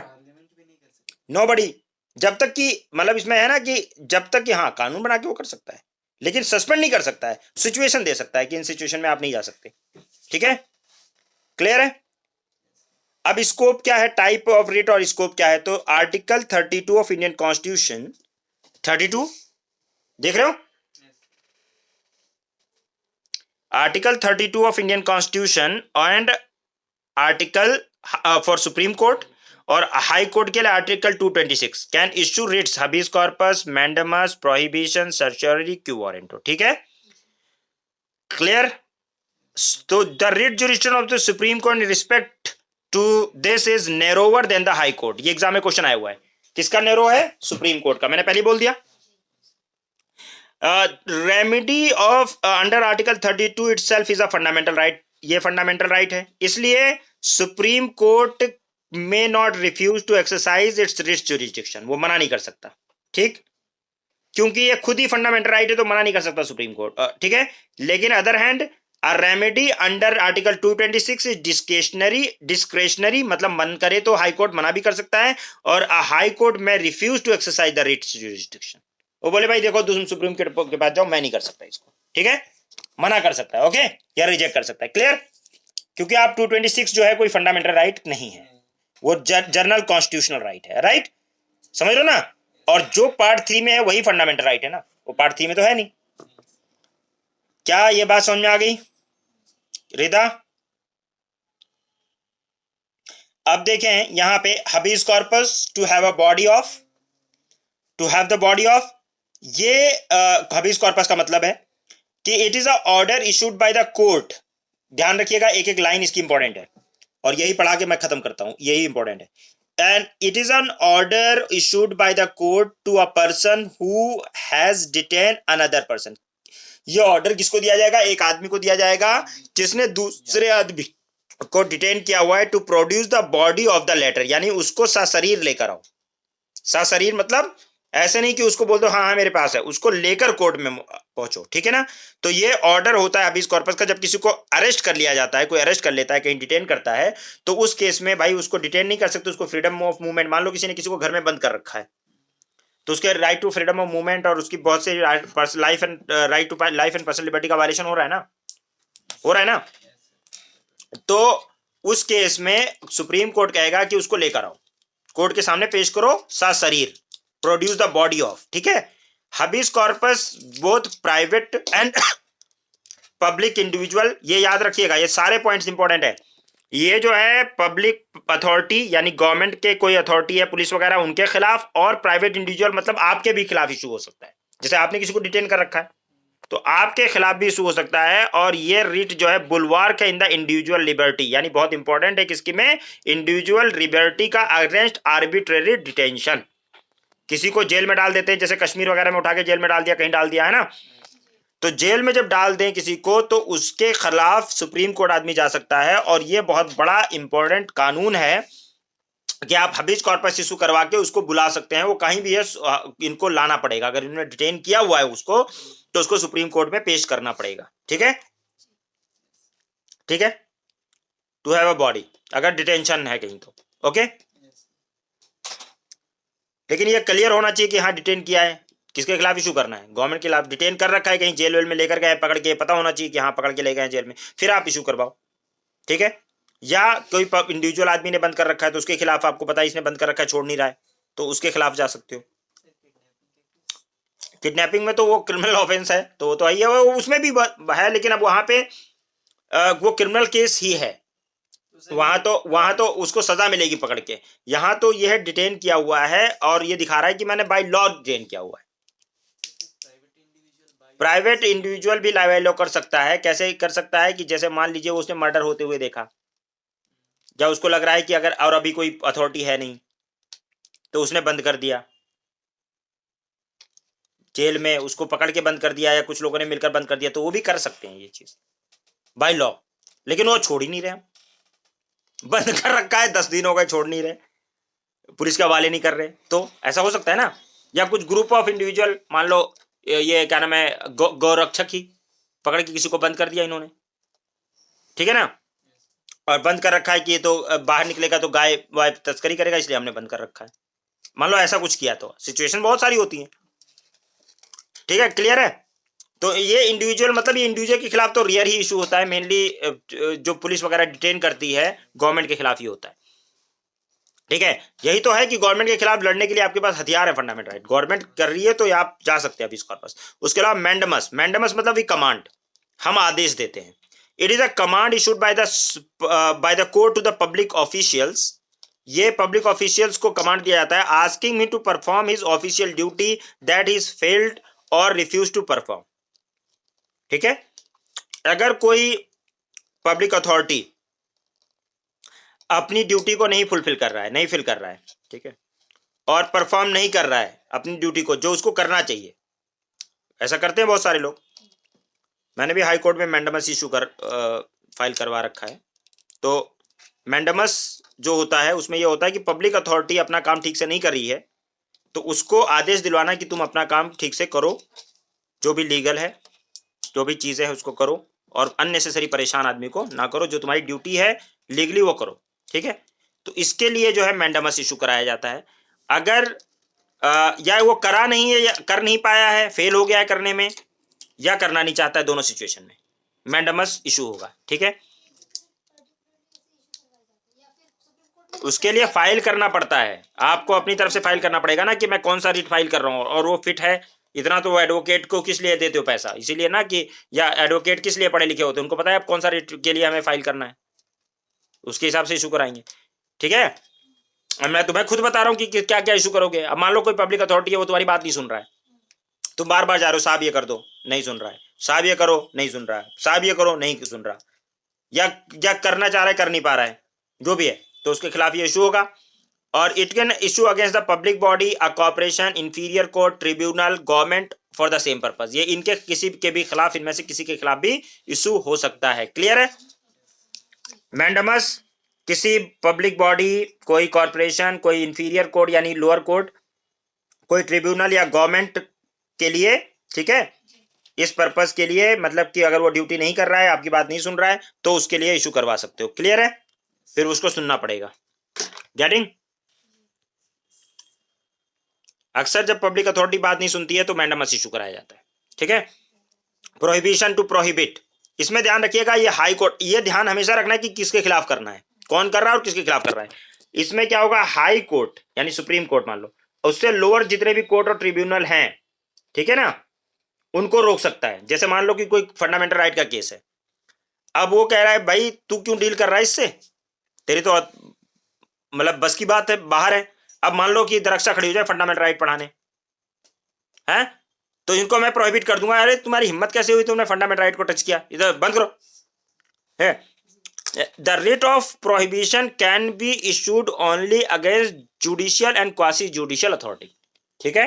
नोबडी, जब तक कि मतलब इसमें है ना कि जब तक कि हाँ कानून बना के वो कर सकता है, लेकिन सस्पेंड नहीं कर सकता है, सिचुएशन दे सकता है कि इन सिचुएशन में आप नहीं जा सकते, ठीक है, क्लियर है। अब स्कोप क्या है, टाइप ऑफ रिट और स्कोप क्या है, तो आर्टिकल 32 ऑफ इंडियन कॉन्स्टिट्यूशन, 32 देख रहे हो, article 32 of Indian constitution and article for supreme court और हाई कोर्ट के लिए article 226 can issue writs habeas corpus mandamus prohibition certiorari quo warranto, ठीक है, क्लियर। तो the writ jurisdiction of the supreme court in respect to this is narrower than the high court. ये एग्जाम में क्वेश्चन आया हुआ है, किसका नैरो है, सुप्रीम कोर्ट का, मैंने पहले बोल दिया। Remedy of under article 32 itself is a fundamental right, ये फंडामेंटल राइट है, इसलिए supreme court may not refuse to exercise its writ jurisdiction, वो मना नहीं कर सकता, ठीक, क्योंकि ये खुद ही फंडामेंटल राइट है तो मना नहीं कर सकता सुप्रीम कोर्ट, ठीक है। लेकिन other hand a remedy under article 226 is discretionary, मतलब मन करे तो हाई कोर्ट मना भी कर सकता है, और a high court may refuse to exercise the writ jurisdiction, वो बोले भाई देखो तुम सुप्रीम कोर्ट के पास जाओ मैं नहीं कर सकता इसको, ठीक है, मना कर सकता है, ओके, या रिजेक्ट कर सकता है, क्लियर। क्योंकि आप 226 जो है कोई फंडामेंटल राइट नहीं है, वो जर्नल कॉन्स्टिट्यूशनल राइट है, राइट, समझ लो ना। और जो पार्ट 3 में है वही फंडामेंटल राइट है ना, वो पार्ट 3 में तो है नहीं। क्या ये बात समझ में आ गई रिदा। अब देखें यहां पे habeas corpus to have a body of, to have the body of, ये हबीज कॉर्पस का मतलब है कि it is a order issued by the court, ध्यान रखिएगा एक एक लाइन इसकी इंपॉर्टेंट है, और यही पढ़ा के मैं खत्म करता हूं, यही इंपॉर्टेंट है। And it is an order issued by the court to a person who has detain another person, ये ऑर्डर किसको दिया जाएगा, एक आदमी को दिया जाएगा जिसने दूसरे आदमी को डिटेन किया हुआ है, to produce the body of the letter, यानी उसको सशरीर लेकर आओ, सशरीर मतलब ऐसे नहीं कि उसको बोल दो हाँ हाँ मेरे पास है, उसको लेकर कोर्ट में पहुंचो, ठीक है ना। तो ये ऑर्डर होता है हबीज कॉर्पस का, जब किसी को अरेस्ट कर लिया जाता है, कोई अरेस्ट कर लेता है, कहीं डिटेन करता है, तो उस केस में भाई उसको डिटेन नहीं कर सकते, उसको फ्रीडम ऑफ मूवमेंट, मान लो किसी ने किसी को घर में बंद कर रखा है तो उसके right to freedom of movement और उसकी बहुत से life and right to life and personal liberty का वायलेशन हो रहा है ना, हो रहा है ना। तो उस केस में सुप्रीम कोर्ट कहेगा कि उसको लेकर आओ, कोर्ट के सामने पेश करो सशरीर, प्रोड्यूस द बॉडी ऑफ, ठीक है। Habeas corpus both private and public individual, ये याद रखिएगा, ये सारे पॉइंट्स इंपॉर्टेंट है, ये जो है पब्लिक अथॉरिटी यानी गवर्नमेंट के कोई अथॉरिटी है, पुलिस वगैरह, उनके खिलाफ, और प्राइवेट इंडिविजुअल मतलब आपके भी खिलाफ इशू हो सकता है। जैसे आपने किसी को डिटेन कर रखा है तो आपके खिलाफ भी इशू हो सकता है। और ये रिट जो है बुलवार्क है इन द इंडिविजुअल लिबर्टी, यानी बहुत इंपॉर्टेंट है किसकी में, इंडिविजुअल लिबर्टी का अगेंस्ट आर्बिट्रेरी डिटेंशन। किसी को जेल में डाल देते हैं, जैसे कश्मीर वगैरह में उठा के जेल में डाल दिया, कहीं डाल दिया है ना, तो जेल में जब डाल दें किसी को तो उसके खिलाफ सुप्रीम कोर्ट आदमी जा सकता है। और ये बहुत बड़ा इंपॉर्टेंट कानून है कि आप हबीज कॉर्पस इशू करवा के उसको बुला सकते हैं, वो कहीं भी है, इनको लाना पड़ेगा। अगर इन्होंने डिटेन किया हुआ है उसको तो उसको सुप्रीम कोर्ट में पेश करना पड़ेगा। ठीक है, ठीक है, टू हैव अ बॉडी, अगर डिटेंशन है कहीं तो। ओके, लेकिन ये क्लियर होना चाहिए कि हाँ डिटेन किया है, किसके खिलाफ इशू करना है, गवर्नमेंट के खिलाफ डिटेन कर रखा है, कहीं जेल वेल में लेकर गए पकड़ के, पता होना चाहिए कि हाँ पकड़ के ले गए जेल में, फिर आप इशू करवाओ। ठीक है, या कोई इंडिविजुअल आदमी ने बंद कर रखा है तो उसके खिलाफ आपको पता है इसने बंद कर रखा है, छोड़ नहीं रहा है, तो उसके खिलाफ जा सकते हो। किडनैपिंग में तो वो क्रिमिनल ऑफेंस है, तो वो तो है, वो उसमें भी है, लेकिन अब वहां पे वो क्रिमिनल केस ही है, वहां तो उसको सजा मिलेगी पकड़ के। यहां तो यह डिटेन किया हुआ है और ये दिखा रहा है कि मैंने बाय लॉ डिटेन किया हुआ है। प्राइवेट इंडिविजुअल भी लाइव कर सकता है। कैसे कर सकता है कि जैसे मान लीजिए उसने मर्डर होते हुए देखा, या उसको लग रहा है कि अगर और अभी कोई अथॉरिटी है नहीं तो उसने बंद कर दिया, जेल में उसको पकड़ के बंद कर दिया, या कुछ लोगों ने मिलकर बंद कर दिया, तो वो भी कर सकते हैं ये चीज बाय लॉ। लेकिन वो छोड़ ही नहीं रहे, बंद कर रखा है, 10 दिन हो गए, छोड़ नहीं रहे, पुलिस के हवाले नहीं कर रहे, तो ऐसा हो सकता है ना। या कुछ ग्रुप ऑफ इंडिविजुअल, मान लो ये क्या नाम है, गौरक्षक ही पकड़ के किसी को बंद कर दिया इन्होंने, ठीक है ना, और बंद कर रखा है कि ये तो बाहर निकलेगा तो गाय वाय तस्करी करेगा, इसलिए हमने बंद कर रखा है। मान लो ऐसा कुछ किया, तो सिचुएशन बहुत सारी होती है। ठीक है, क्लियर है। तो ये इंडिविजुअल मतलब ये इंडिविजुअल के खिलाफ तो रेयर ही इशू होता है, मेनली जो पुलिस वगैरह डिटेन करती है गवर्नमेंट के खिलाफ ही होता है। ठीक है, यही तो है कि गवर्नमेंट के खिलाफ लड़ने के लिए आपके पास हथियार है, फंडामेंटल राइट, गवर्नमेंट कर रही है तो आप जा सकते हैं अभी इसके पास। उसके अलावा मैंडमस, मैंडमस मतलब कमांड, हम आदेश देते हैं। It is a command issued by the court to the public officials. ये पब्लिक ऑफिशियल्स को कमांड दिया जाता है, asking me to perform his official duty that is failed और रिफ्यूज टू परफॉर्म। ठीक है, अगर कोई पब्लिक अथॉरिटी अपनी ड्यूटी को नहीं फुलफिल कर रहा है, नहीं फिल कर रहा है, ठीक है, और परफॉर्म नहीं कर रहा है अपनी ड्यूटी को जो उसको करना चाहिए, ऐसा करते हैं बहुत सारे लोग। मैंने भी हाई कोर्ट में मैंडमस इशू फाइल करवा रखा है। तो मैंडमस जो होता है उसमें यह होता है कि पब्लिक अथॉरिटी अपना काम ठीक से नहीं कर रही है तो उसको आदेश दिलवाना कि तुम अपना काम ठीक से करो, जो भी लीगल है, जो भी चीजें हैं उसको करो, और अननेसेसरी परेशान आदमी को ना करो, जो तुम्हारी ड्यूटी है लीगली वो करो। ठीक है, तो इसके लिए जो है मैंडमस इशू कराया जाता है। अगर या वो करा नहीं है या कर नहीं पाया है, फेल हो गया है करने में, या करना नहीं चाहता है, दोनों सिचुएशन में मैंडमस इशू होगा। ठीक है, उसके लिए फाइल करना पड़ता है, आपको अपनी तरफ से फाइल करना पड़ेगा ना कि मैं कौन सा रिट फाइल कर रहा हूँ और वो फिट है। इतना तो एडवोकेट को किस लिए देते हो पैसा, इसीलिए ना कि, या एडवोकेट किस लिए पढ़े लिखे होते हैं, उनको पता है आप कौन सा रिट के लिए हमें फाइल करना है, उसके हिसाब से इशू कराएंगे। ठीक है, अब मैं तुम्हें खुद बता रहा हूँ कि क्या क्या इशू करोगे। अब मान लो कोई पब्लिक अथॉरिटी है, वो तुम्हारी बात नहीं सुन रहा है, तुम बार बार जा रहे हो, साहब ये कर दो, नहीं सुन रहा है, साहब ये करो, नहीं सुन रहा है, साहब ये करो, नहीं सुन रहा, या करना चाह रहा है कर नहीं पा रहा है, जो भी है, तो उसके खिलाफ ये इशू होगा। और it can issue against the public body, a corporation, inferior court, tribunal, government for the same purpose. ये इनके किसी के भी खिलाफ, इनमें से किसी के खिलाफ भी इशू हो सकता है। क्लियर है। मैंडमस किसी पब्लिक बॉडी, कोई कॉर्पोरेशन, कोई इंफीरियर कोर्ट यानी लोअर कोर्ट, कोई ट्रिब्यूनल या गवर्नमेंट के लिए, ठीक है, इस पर्पस के लिए, मतलब कि अगर वो ड्यूटी नहीं कर रहा है, आपकी बात नहीं सुन रहा है, तो उसके लिए इशू करवा सकते हो। क्लियर है, फिर उसको सुनना पड़ेगा। गेटिंग। अक्सर जब पब्लिक अथॉरिटी बात नहीं सुनती है तो मैंडमस इशू कराया जाता है। ठीक है, प्रोहिबिशन टू प्रोहिबिट, इसमें ध्यान रखिएगा, ये हाई कोर्ट, ये ध्यान हमेशा रखना है कि किसके खिलाफ करना है, कौन कर रहा है और किसके खिलाफ कर रहा है। इसमें क्या होगा, हाई कोर्ट यानी सुप्रीम कोर्ट मान लो, उससे लोअर जितने भी कोर्ट और ट्रिब्यूनल हैं, ठीक है ना, उनको रोक सकता है। जैसे मान लो कि कोई फंडामेंटल राइट का केस है, अब वो कह रहा है भाई तू क्यों डील कर रहा है इससे, तेरी तो मतलब बस की बात है, बाहर है। अब मान लो कि दरक्षा खड़ी हो जाए फंडामेंटल राइट पढ़ाने, हैं, तो इनको मैं प्रोहिबिट कर दूंगा, अरे तुम्हारी हिम्मत कैसे हुई, तुमने फंडामेंटल राइट को टच किया, इधर बंद करो, है। The writ of prohibition can be issued only against judicial and quasi judicial authority, ठीक है।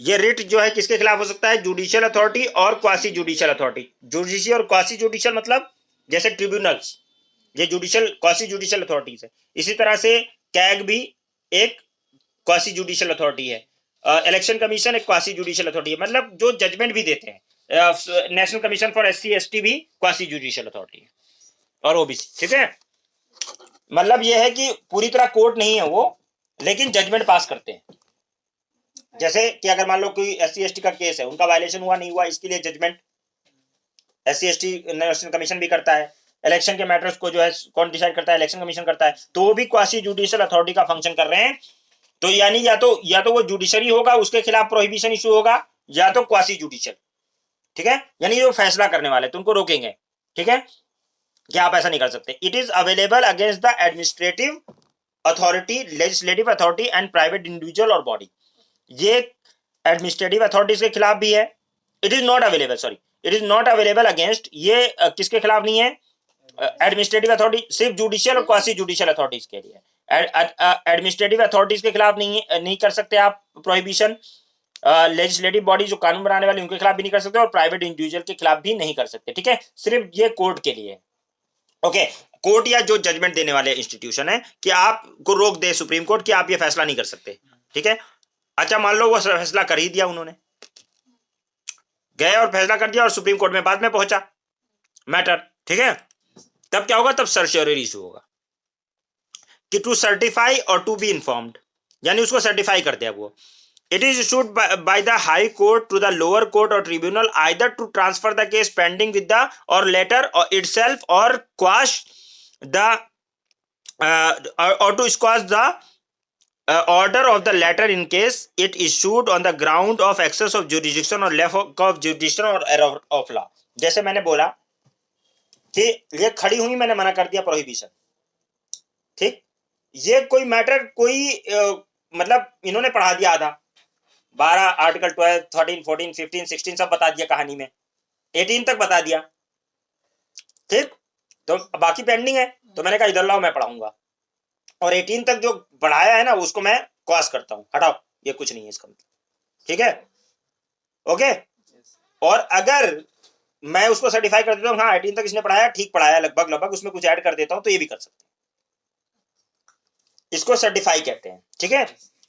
ये रिट जो है किसके खिलाफ हो सकता है, जुडिशियल अथॉरिटी और क्वासी जुडिशियल अथॉरिटी। जुडिशियल और क्वासी जुडिशियल मतलब जैसे ट्रिब्यूनल्स, ये जुडिशियल क्वासी जुडिशियल अथॉरिटीज है। इसी तरह से कैग भी एक क्वासी जुडिशियल अथॉरिटी है, इलेक्शन कमीशन एक क्वासी जुडिशियल अथॉरिटी है, मतलब जो जजमेंट भी देते हैं। National commission for SC ST भी क्वासी जुडिशियल अथॉरिटी है, और ओबीसी, ठीक है। मतलब ये है कि पूरी तरह कोर्ट नहीं है वो, लेकिन जजमेंट पास करते हैं। जैसे कि अगर मान लो कोई एससी एसटी का केस है, उनका वायलेशन हुआ नहीं हुआ, इसके लिए judgment SC ST national commission भी करता है। इलेक्शन के मैटर्स को जो है कौन डिसाइड करता है, इलेक्शन कमीशन करता है, तो वो भी क्वासी जुडिशियल अथॉरिटी का फंक्शन कर रहे हैं। तो यानी या तो वो जुडिशरी होगा, उसके खिलाफ प्रोहिबिशन इशू होगा, या तो क्वासी जुडिशियल, ठीक है। यानी जो फैसला करने वाले तुमको रोकेंगे, ठीक है, कि आप ऐसा नहीं कर सकते। It is available against the administrative authority, legislative authority and private individual और बॉडी। ये एडमिनिस्ट्रेटिव अथॉरिटीज के खिलाफ भी है। It is not available, sorry, it is not available against, ये किसके खिलाफ नहीं है, एडमिनिस्ट्रेटिव अथॉरिटी, सिर्फ जुडिशियल और क्वासी जुडिशियल अथॉरिटीज के लिए। एडमिनिस्ट्रेटिव अथॉरिटीज के खिलाफ नहीं कर सकते आप प्रोहिबिशन। लेजिस्लेटिव बॉडी जो कानून बनाने वाली उनके खिलाफ भी नहीं कर सकते, और प्राइवेट इंडिविजुअल के खिलाफ भी नहीं कर सकते, ठीक है। सिर्फ ये कोर्ट के लिए, ओके। कोर्ट या जो जजमेंट देने वाले इंस्टीट्यूशन है कि आपको रोक दे सुप्रीम कोर्ट कि आप ये फैसला नहीं कर सकते, ठीक है। अच्छा मान लो वो फैसला कर ही दिया, उन्होंने गए और फैसला कर दिया, और सुप्रीम कोर्ट में बाद में पहुंचा मैटर, ठीक है। तब क्या होगा, तब सर्टियोरी इशू होगा कि टू सर्टिफाई और टू बी इन्फॉर्म्ड, यानी उसको सर्टिफाई कर दिया वो। It is issued by the high court to the lower court or tribunal either to transfer the case pending with the or letter or itself or quash the or to squash the order of the letter in case it issued on the ground of excess of jurisdiction or lack of jurisdiction or error of law। जैसे मैंने बोला कि ये खड़ी हुई, मैंने मना कर दिया प्रोहिबिशन, ठीक। ये कोई मैटर कोई मतलब इन्होंने पढ़ा दिया आधा, 12 आर्टिकल 12 13 14 15 16 सब बता दिया कहानी में, 18 तक बता दिया, ठीक। तो बाकी पेंडिंग है, तो मैंने कहा इधर लाओ मैं पढ़ाऊंगा, और 18 तक जो बढ़ाया है ना उसको मैं क्रॉस करता हूं, हटाओ, ये कुछ नहीं है इसका मतलब, ठीक है, ओके। और अगर मैं उसको सर्टिफाई कर देता हूं, हाँ 18 तक इसने पढ़ाया, ठीक पढ़ाया, लगभग लगभग, उसमें कुछ ऐड कर देता हूं, तो ये भी कर सकते हैं, इसको सर्टिफाई कहते हैं, ठीक है।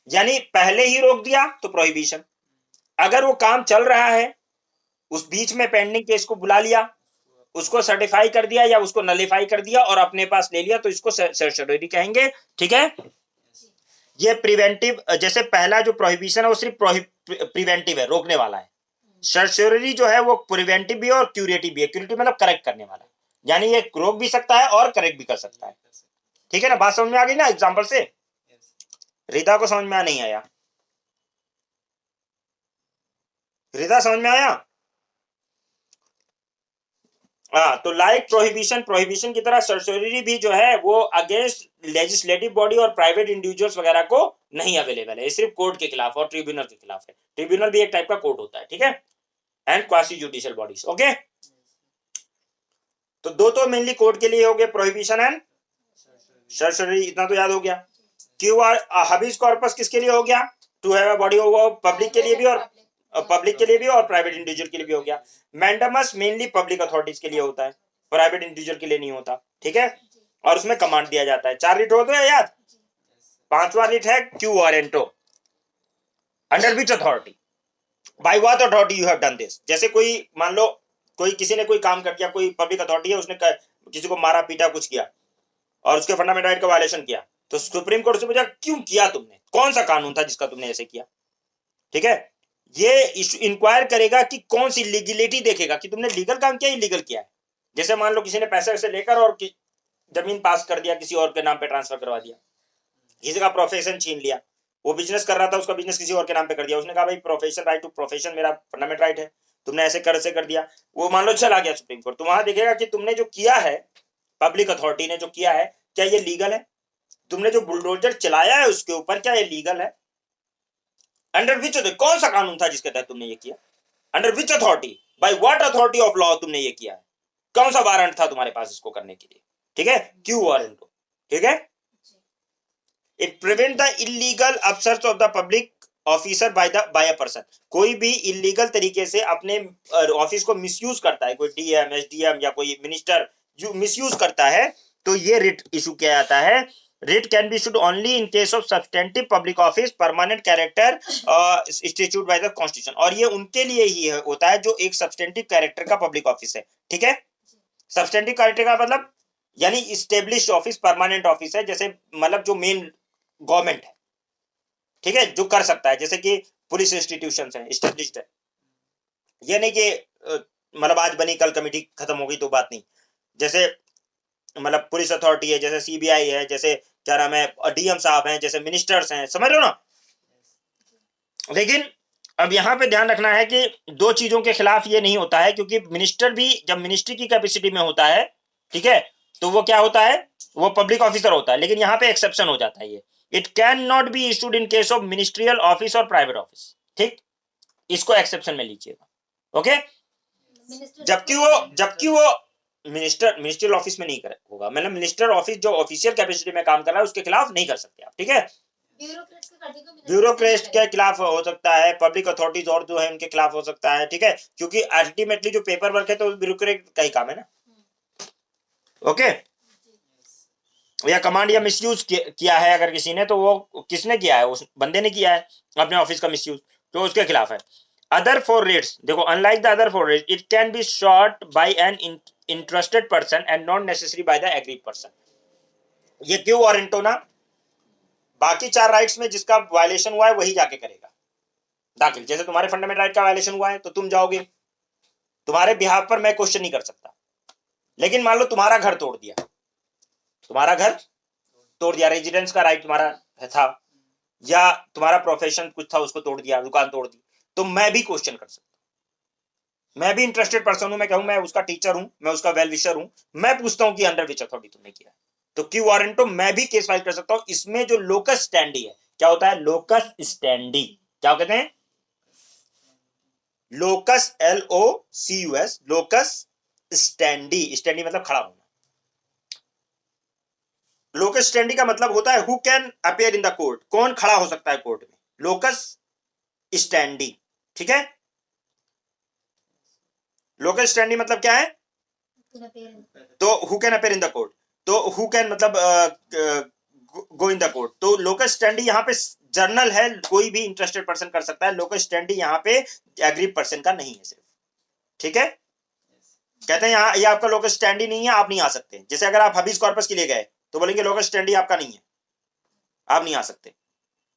यानी पहले ही रोक दिया तो प्रोहिबिशन, अगर वो काम चल रहा है उस बीच में पेंडिंग केस को बुला लिया, उसको सर्टिफाई कर दिया या उसको नलिफाई कर दिया और अपने पास ले लिया, तो इसको सर्टियोरी कहेंगे, ठीक है। ये प्रिवेंटिव, जैसे पहला जो प्रोहिबिशन है वो सिर्फ प्रिवेंटिव है, रोकने वाला है। सर्टियोरी जो है वो प्रिवेंटिव भी है और क्यूरेटिव भी है। क्यूरेटिव मतलब करेक्ट करने वाला, यानी ये रोक भी सकता है और करेक्ट भी कर सकता है, ठीक है ना। बात समझ में आ गई ना एग्जाम्पल से। रिदा को समझ में नहीं आया, रिदा समझ में आया, हाँ। तो लाइक प्रोहिबिशन की तरह सर्टियोरी भी जो है वो अगेंस्ट लेजिस्लेटिव बॉडी और प्राइवेट इंडिविजुअल्स वगैरह को नहीं अवेलेबल है, सिर्फ कोर्ट के खिलाफ और ट्रिब्यूनल के खिलाफ है। ट्रिब्यूनल भी एक टाइप का कोर्ट होता है, ठीक है, and quasi judicial bodies, okay. तो दो तो मेनली कोर्ट के लिए हो गए, प्रोहिबिशन एंड सर्टियोरी, इतना तो याद हो गया। क्यू आर हबीज कॉर्पस किसके लिए हो गया, टू हैव अ बॉडी, होगा पब्लिक के लिए भी और पब्लिक के लिए भी और प्राइवेट इंडिविजुअल के लिए भी हो गया। मैंडेमस मेनली पब्लिक अथॉरिटीज के लिए होता है, प्राइवेट इंडिविजुअल के लिए नहीं होता, ठीक है। और उसमें कमांड दिया जाता है। 4 रिट होते हैं याद, 5वां रिट है Q warranto, under which authority, by what authority you have done this. जैसे कोई मान लो कोई किसी ने कोई काम कर दिया, कोई पब्लिक अथॉरिटी है, उसने किसी को मारा पीटा कुछ किया और उसके फंडामेंटल राइट का वायलेशन किया, तो सुप्रीम कोर्ट से पूछा क्यों किया तुमने, कौन सा कानून था जिसका तुमने ऐसे किया, ठीक है। ये इंक्वायर करेगा कि कौन सी लीगलिटी, देखेगा कि तुमने लीगल काम किया, इलीगल किया है। जैसे मान लो किसी ने पैसे वैसे लेकर और जमीन पास कर दिया, किसी और के नाम पे ट्रांसफर करवा दिया, किसी का प्रोफेशन छीन लिया, वो बिजनेस कर रहा था, उसका बिजनेस किसी और के नाम पे कर दिया, उसने कहा भाई प्रोफेशन, राइट टू प्रोफेशन मेरा फंडामेंटल राइट है, तुमने ऐसे कर कर दिया, वो मान लो चला गया सुप्रीम कोर्ट, तो वहां देखेगा कि तुमने जो किया है पब्लिक अथॉरिटी ने जो किया है, क्या ये लीगल है? तुमने जो बुलडोजर चलाया है उसके ऊपर, क्या ये लीगल है? अंडर विच, कौन सा कानून था जिसके तहत तुमने ये किया? Under which authority, by what authority of law तुमने ये किया है? कौन सा वारंट था तुम्हारे पास इसको करने के लिए? ठीक है, क्यू वारंट हो, ठीक है। इट प्रिवेंट द इलीगल अपसर्च of the public officer by a person. कोई भी इलीगल तरीके से अपने ऑफिस को मिसयूज करता है, कोई डीएम, एसडीएम या कोई मिनिस्टर जो मिसयूज करता है, तो ये रिट इशू किया जाता है। Writ can be issued only in case of substantive public office, permanent character institute by the constitution. और ये उनके लिए ही होता है जो एक सब्सटेंटिव कैरेक्टर का पब्लिक ऑफिस है, ठीक है। सब्सटेंटिव कैरेक्टर का मतलब यानी इस्टेब्लिश ऑफिस, परमानेंट ऑफिस है, जैसे मतलब जो मेन गवर्नमेंट है, ठीक है, जो कर सकता है, जैसे कि पुलिस इंस्टीट्यूशन है, इस्टेब्लिश्ड है। ये नहीं कि मतलब आज बनी कल कमेटी खत्म हो गई तो बात नहीं। जैसे मतलब पुलिस अथॉरिटी है, जैसे सीबीआई है, जैसे क्या नाम है, डीएम साहब हैं, जैसे मिनिस्टर्स हैं, समझ रहे हो ना। लेकिन अब यहाँ पे ध्यान रखना है कि दो चीजों के खिलाफ ये नहीं होता है, क्योंकि मिनिस्टर भी जब मिनिस्ट्री की कैपेसिटी में होता है, ठीक है, तो वो क्या होता है, वो पब्लिक ऑफिसर होता है। लेकिन यहाँ पे एक्सेप्शन हो जाता है ये, it can not be issued in case of ministerial office और प्राइवेट ऑफिस, ठीक, इसको एक्सेप्शन में लीजिएगा, ओके। जबकि वो मिनिस्ट्रियल ऑफिस में नहीं कर होगा, मतलब मिनिस्टर ऑफिस जो ऑफिशियल कैपेसिटी में काम कर रहा है उसके खिलाफ नहीं कर सकते आप, ठीक है। ब्यूरोक्रेट के खिलाफ हो सकता है, पब्लिक अथॉरिटीज और जो है उनके खिलाफ हो सकता है, ठीक है, क्योंकि अल्टीमेटली जो पेपर वर्क है तो ब्यूरोक्रेट का ही काम है ना, ओके। या कमांड या मिसयूज किया है अगर किसी ने, तो वो किसने किया है, उस बंदे ने किया है अपने ऑफिस का मिसयूज, तो उसके खिलाफ है। अदर फॉर रेट्स, देखो, unlike the other four writs, it can be sought by an interested person and not necessary by the aggrieved person. ये क्यों वारंट होना, बाकी चार राइट्स में जिसका वायलेशन हुआ है वही जाके करेगा दाखिल। जैसे तुम्हारे फंडामेंटल राइट का वायलेशन हुआ है तो तुम जाओगे, तुम्हारे बिहाफ पर मैं क्वेश्चन नहीं कर सकता। लेकिन मान लो तुम्हारा घर तोड़ दिया, तुम्हारा घर तोड़ दिया, रेजिडेंस का राइट तुम्हारा था, या तुम्हारा प्रोफेशन कुछ था उसको तोड़ दिया, दुकान तोड़ दी, तो मैं भी क्वेश्चन कर सकता हूं। मैं भी इंटरेस्टेड पर्सन हूं, मैं कहूं मैं उसका टीचर हूं, मैं उसका वेल विशर हूं, मैं पूछता हूं कि अंडर विच अथॉरिटी तुमने किया, तो क्यू वारंटो मैं भी केस फाइल कर सकता हूं। इसमें जो लोकस स्टैंडी है, क्या होता है लोकस स्टैंडी, क्या कहते हैं, locus, LOCUS, locus standi, standi मतलब खड़ा होना। लोकस स्टैंडी का मतलब होता है who can appear in the court, कौन खड़ा हो सकता है कोर्ट में, लोकस स्टैंडी, ठीक है। लोकस स्टैंडी मतलब क्या है, तो who can appear in the court, तो हु कैन मतलब गो इन द कोर्ट, तो लोकस स्टैंडी यहाँ पे जर्नल है, कोई भी इंटरेस्टेड पर्सन कर सकता है। लोकस स्टैंडी यहाँ पे एग्रीड पर्सन का नहीं है सिर्फ, ठीक है। कहते हैं यहाँ ये आपका लोकस स्टैंडी नहीं है, आप नहीं आ सकते। जैसे अगर आप हबीज कॉर्पस के लिए गए तो बोलेंगे लोकस स्टैंडी आपका नहीं है, आप नहीं आ सकते।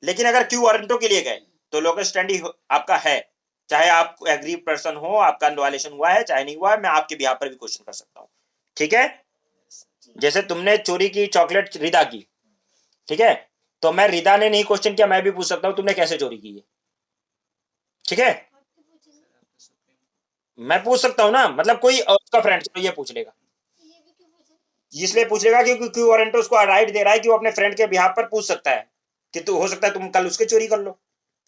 लेकिन अगर क्यू वारंटो के लिए गए तो लोकस स्टैंडी आपका है, चाहे आप एग्री पर्सन हो, आपका वायलेशन हुआ है चाहे नहीं हुआ है, मैं आपके बिहाफ पर भी क्वेश्चन कर सकता हूं, ठीक है। जैसे तुमने चोरी की चॉकलेट रिदा की, ठीक है, तो मैं रिदा ने नहीं क्वेश्चन किया, मैं भी पूछ सकता हूं तुमने कैसे चोरी की है, ठीक है, मैं पूछ सकता हूं ना। मतलब कोई उसका फ्रेंड चलो ये पूछ लेगा, इसलिए पूछ लेगा क्योंकि क्यू वारंट उसको राइट दे रहा है कि वो अपने फ्रेंड के बिहाफ पर पूछ सकता है कि तू हो सकता है तुम कल उसके चोरी कर लो।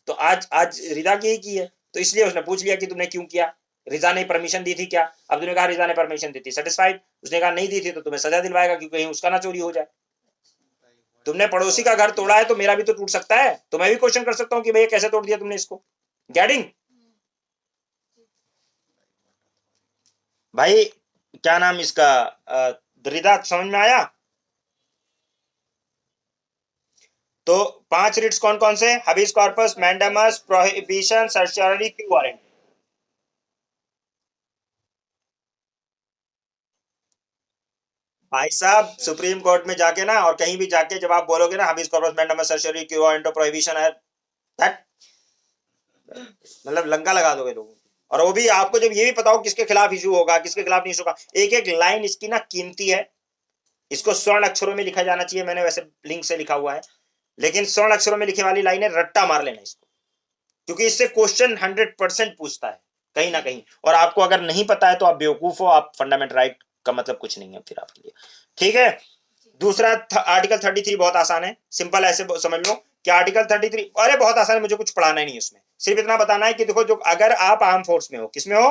तो आज रिदा की है, तो इसलिए उसने पूछ लिया कि तुमने क्यों किया, रिजा ने परमिशन दी थी क्या, अब तुमने कहा रिजा ने परमिशन दी थी, सेटिस्फाइड। उसने कहा नहीं दी थी तो तुम्हें सजा दिलवाएगा क्योंकि कहीं उसका ना चोरी हो जाए। तुमने पड़ोसी का घर तोड़ा है तो मेरा भी तो टूट सकता है, तो मैं भी क्वेश्चन कर सकता हूं कि भैया कैसे तोड़ दिया तुमने इसको। गेटिंग भाई, क्या नाम इसका, रिदा समझ में आया। तो 5 रिट्स कौन कौन से, habeas corpus, mandamus, prohibition, certiorari, quo warrant. भाई साहब सुप्रीम कोर्ट में जाके ना और कहीं भी जाके जब आप बोलोगे ना habeas corpus, mandamus, certiorari, quo warrant, prohibition है, मतलब लंका लगा दोगे लोगों। और वो भी आपको जब ये भी पता हो किसके खिलाफ इशू होगा किसके खिलाफ नहीं होगा। एक एक लाइन इसकी ना कीमती है, इसको स्वर्ण अक्षरों में लिखा जाना चाहिए। मैंने वैसे लिंक से लिखा हुआ है, लेकिन स्वर्ण अक्षरों में लिखे वाली लाइन है, रट्टा मार लेना इसको, क्योंकि इससे क्वेश्चन 100% पूछता है कहीं ना कहीं। और आपको अगर नहीं पता है तो आप बेवकूफ हो, आप फंडामेंटल राइट का मतलब कुछ नहीं है फिर आपके लिए, ठीक है। दूसरा आर्टिकल 33 बहुत आसान है, सिंपल ऐसे समझ लो कि आर्टिकल 33 अरे बहुत आसान है, मुझे कुछ पढ़ाना ही नहीं उसमें, सिर्फ इतना बताना है कि देखो जो अगर आप आर्म फोर्स में हो, किसमें हो,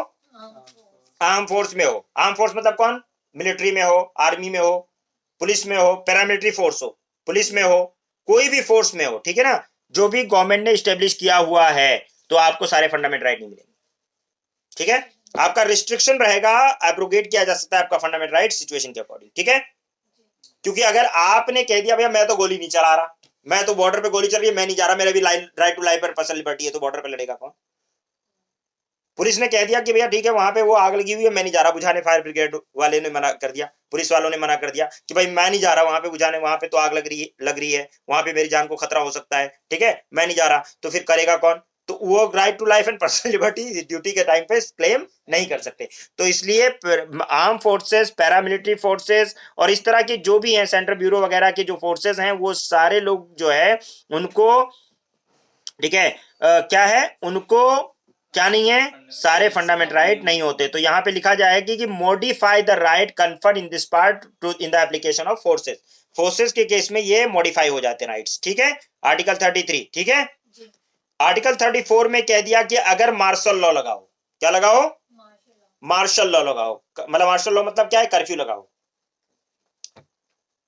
आर्म फोर्स में हो, आर्म फोर्स मतलब कौन, मिलिट्री में हो, आर्मी में हो, पुलिस में हो, पैरामिलिट्री फोर्स हो, पुलिस में हो, कोई भी फोर्स में हो, ठीक है ना, जो भी गवर्नमेंट ने स्टेब्लिश किया हुआ है, तो आपको सारे फंडामेंटल राइट नहीं मिलेंगे, ठीक है। आपका रिस्ट्रिक्शन रहेगा, एब्रोगेट किया जा सकता है आपका फंडामेंटल राइट सिचुएशन के अकॉर्डिंग, ठीक है। क्योंकि अगर आपने कह दिया भैया मैं तो गोली नहीं चला रहा, मैं तो बॉर्डर पे गोली चल रही है, मैं नहीं जा रहा, मेरा भी राइट टू लाइफ पर पर्सनल लिबर्टी है, तो बॉर्डर पे लड़ेगा कौन। पुलिस ने कह दिया कि भैया ठीक है वहां पे वो आग लगी हुई है, मैं नहीं जा रहा बुझाने, फायर ब्रिगेड वाले ने मना कर दिया, पुलिस वालों ने मना कर दिया कि भाई मैं नहीं जा रहा वहां पे बुझाने, वहां पे तो आग लग रही है, वहां पे मेरी जान को खतरा हो सकता है, ठीक है, मैं नहीं जा रहा, तो फिर करेगा कौन, तो वो right to life and personal liberty duty के टाइम पे क्लेम नहीं कर सकते। तो इसलिए आर्म फोर्सेस, पैरामिलिट्री फोर्सेस और इस तरह के जो भी हैं सेंट्रल ब्यूरो वगैरह के जो फोर्सेस हैं, वो सारे लोग जो है उनको, ठीक है, क्या है उनको, क्या नहीं है, सारे फंडामेंटल राइट नहीं होते। तो यहां पे लिखा जाएगा कि modify the right conferred in this part two in the application of forces, forces के केस में ये मॉडिफाई हो जाते हैं राइट्स, ठीक है। आर्टिकल 33, ठीक है। आर्टिकल 34 में कह दिया कि अगर मार्शल लॉ लगाओ, क्या लगाओ, मार्शल लॉ लगाओ, मतलब मार्शल लॉ मतलब क्या है, कर्फ्यू लगाओ,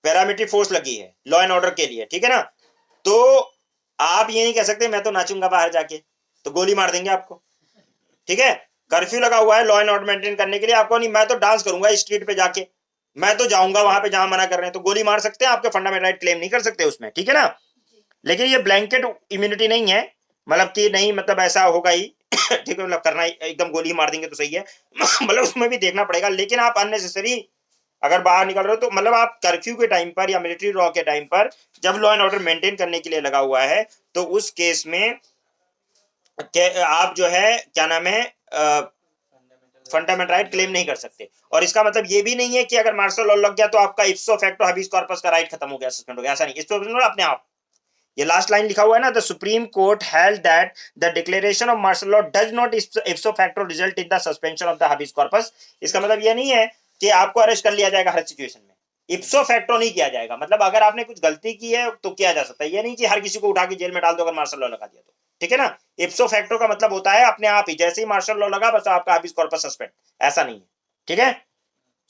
पैरामिलिट्री फोर्स लगी है लॉ एंड ऑर्डर के लिए, ठीक है ना, तो आप ये नहीं कह सकते मैं तो नाचूंगा बाहर जाके, तो गोली मार देंगे आपको, ठीक है। कर्फ्यू लगा हुआ है लॉ एंड ऑर्डर मेंटेन करने के लिए, आपको नहीं मैं तो डांस करूंगा स्ट्रीट पे जाके, मैं तो जाऊंगा वहां पे जहां मना कर रहे हैं, तो गोली मार सकते हैं, आपके फंडामेंटल राइट क्लेम नहीं कर सकते उसमें, ठीक है ना। लेकिन ये ब्लैंकेट इम्यूनिटी नहीं है, मतलब कि नहीं मतलब ऐसा होगा ही ठीक है, मतलब करना एकदम गोली मार देंगे तो सही है मतलब उसमें भी देखना पड़ेगा, लेकिन आप अननेसेसरी अगर बाहर निकल रहे हो तो मतलब आप कर्फ्यू के टाइम पर या मिलिट्री लॉ के टाइम पर जब लॉ एंड ऑर्डर मेंटेन करने के लिए लगा हुआ है, तो उस केस में आप जो है क्या नाम है फंडामेंटल राइट क्लेम नहीं कर सकते। और इसका मतलब ये भी नहीं है कि अगर मार्शल लॉ लग गया तो आपका इप्सो फैक्टो हबीज कॉर्पस का राइट खत्म हो गया, सस्पेंड हो गया, ऐसा नहीं, इप्सो अपने आप, ये लास्ट लाइन लिखा हुआ है ना, the supreme court held that the declaration of martial law does not ipso facto result in the suspension of the habeas corpus. इसका मतलब ये नहीं है कि आपको अरेस्ट कर लिया जाएगा हर सिचुएशन में, इप्सो फैक्टो नहीं किया जाएगा, मतलब अगर आपने कुछ गलती की है तो किया जा सकता है, ये नहीं कि हर किसी को उठा के जेल में डाल दो अगर मार्शल लॉ लगा दिया तो, ठीक है ना। इप्सो फैक्टो का मतलब होता है अपने आप ही, जैसे ही मार्शल लॉ लगा बस आपका हबीज कॉर्पस सस्पेंड, ऐसा नहीं है, ठीक है।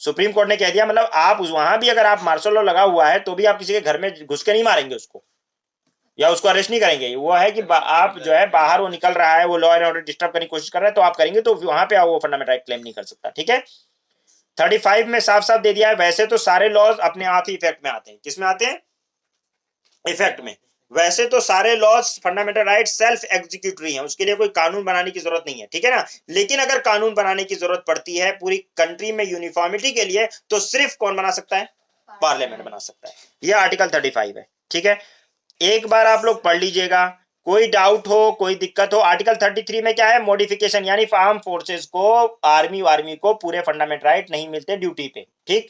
सुप्रीम कोर्ट ने कह दिया मतलब आप वहां भी अगर आप मार्शल लॉ लगा हुआ है तो भी आप किसी के घर में घुस के नहीं मारेंगे उसको या उसको अरेस्ट नहीं करेंगे, वो है कि आप जो है बाहर वो निकल रहा है, वो लॉ एंड ऑर्डर डिस्टर्ब करने की कोशिश कर रहा है तो आप करेंगे, तो वहां पे वो फंडामेंटल राइट क्लेम नहीं कर सकता, ठीक है। 35 में साफ साफ दे दिया है, वैसे तो सारे लॉज अपने आप ही इफेक्ट में आते हैं, किसमें आते हैं, इफेक्ट में, वैसे तो सारे laws fundamental right self executory हैं, उसके लिए कोई कानून बनाने की जरूरत नहीं है, ठीक है ना। लेकिन अगर कानून बनाने की जरूरत पड़ती है पूरी कंट्री में यूनिफॉर्मिटी के लिए, तो सिर्फ कौन बना सकता है, पार्लियामेंट बना सकता है, यह आर्टिकल 35 है, ठीक है। एक बार आप लोग पढ़ लीजिएगा, कोई डाउट हो कोई दिक्कत हो, आर्टिकल 33 में क्या है, मॉडिफिकेशन, यानी आर्म फोर्सेस को, आर्मी को पूरे फंडामेंटल राइट नहीं मिलते ड्यूटी पे, ठीक,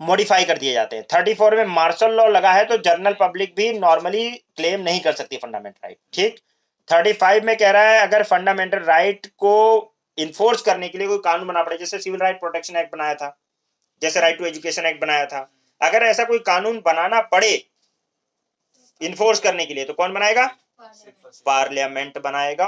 मॉडिफाई कर दिए जाते हैं। 34 में मार्शल लॉ लगा है तो जनरल पब्लिक भी नॉर्मली क्लेम नहीं कर सकती फंडामेंटल राइट, ठीक। 35 में कह रहा है अगर फंडामेंटल राइट को इन्फोर्स करने के लिए कोई कानून बना पड़े, जैसे सिविल राइट प्रोटेक्शन एक्ट बनाया था, जैसे राइट टू एजुकेशन एक्ट बनाया था, अगर ऐसा कोई कानून बनाना पड़े इन्फोर्स करने के लिए तो कौन बनाएगा, पार्लियामेंट बनाएगा।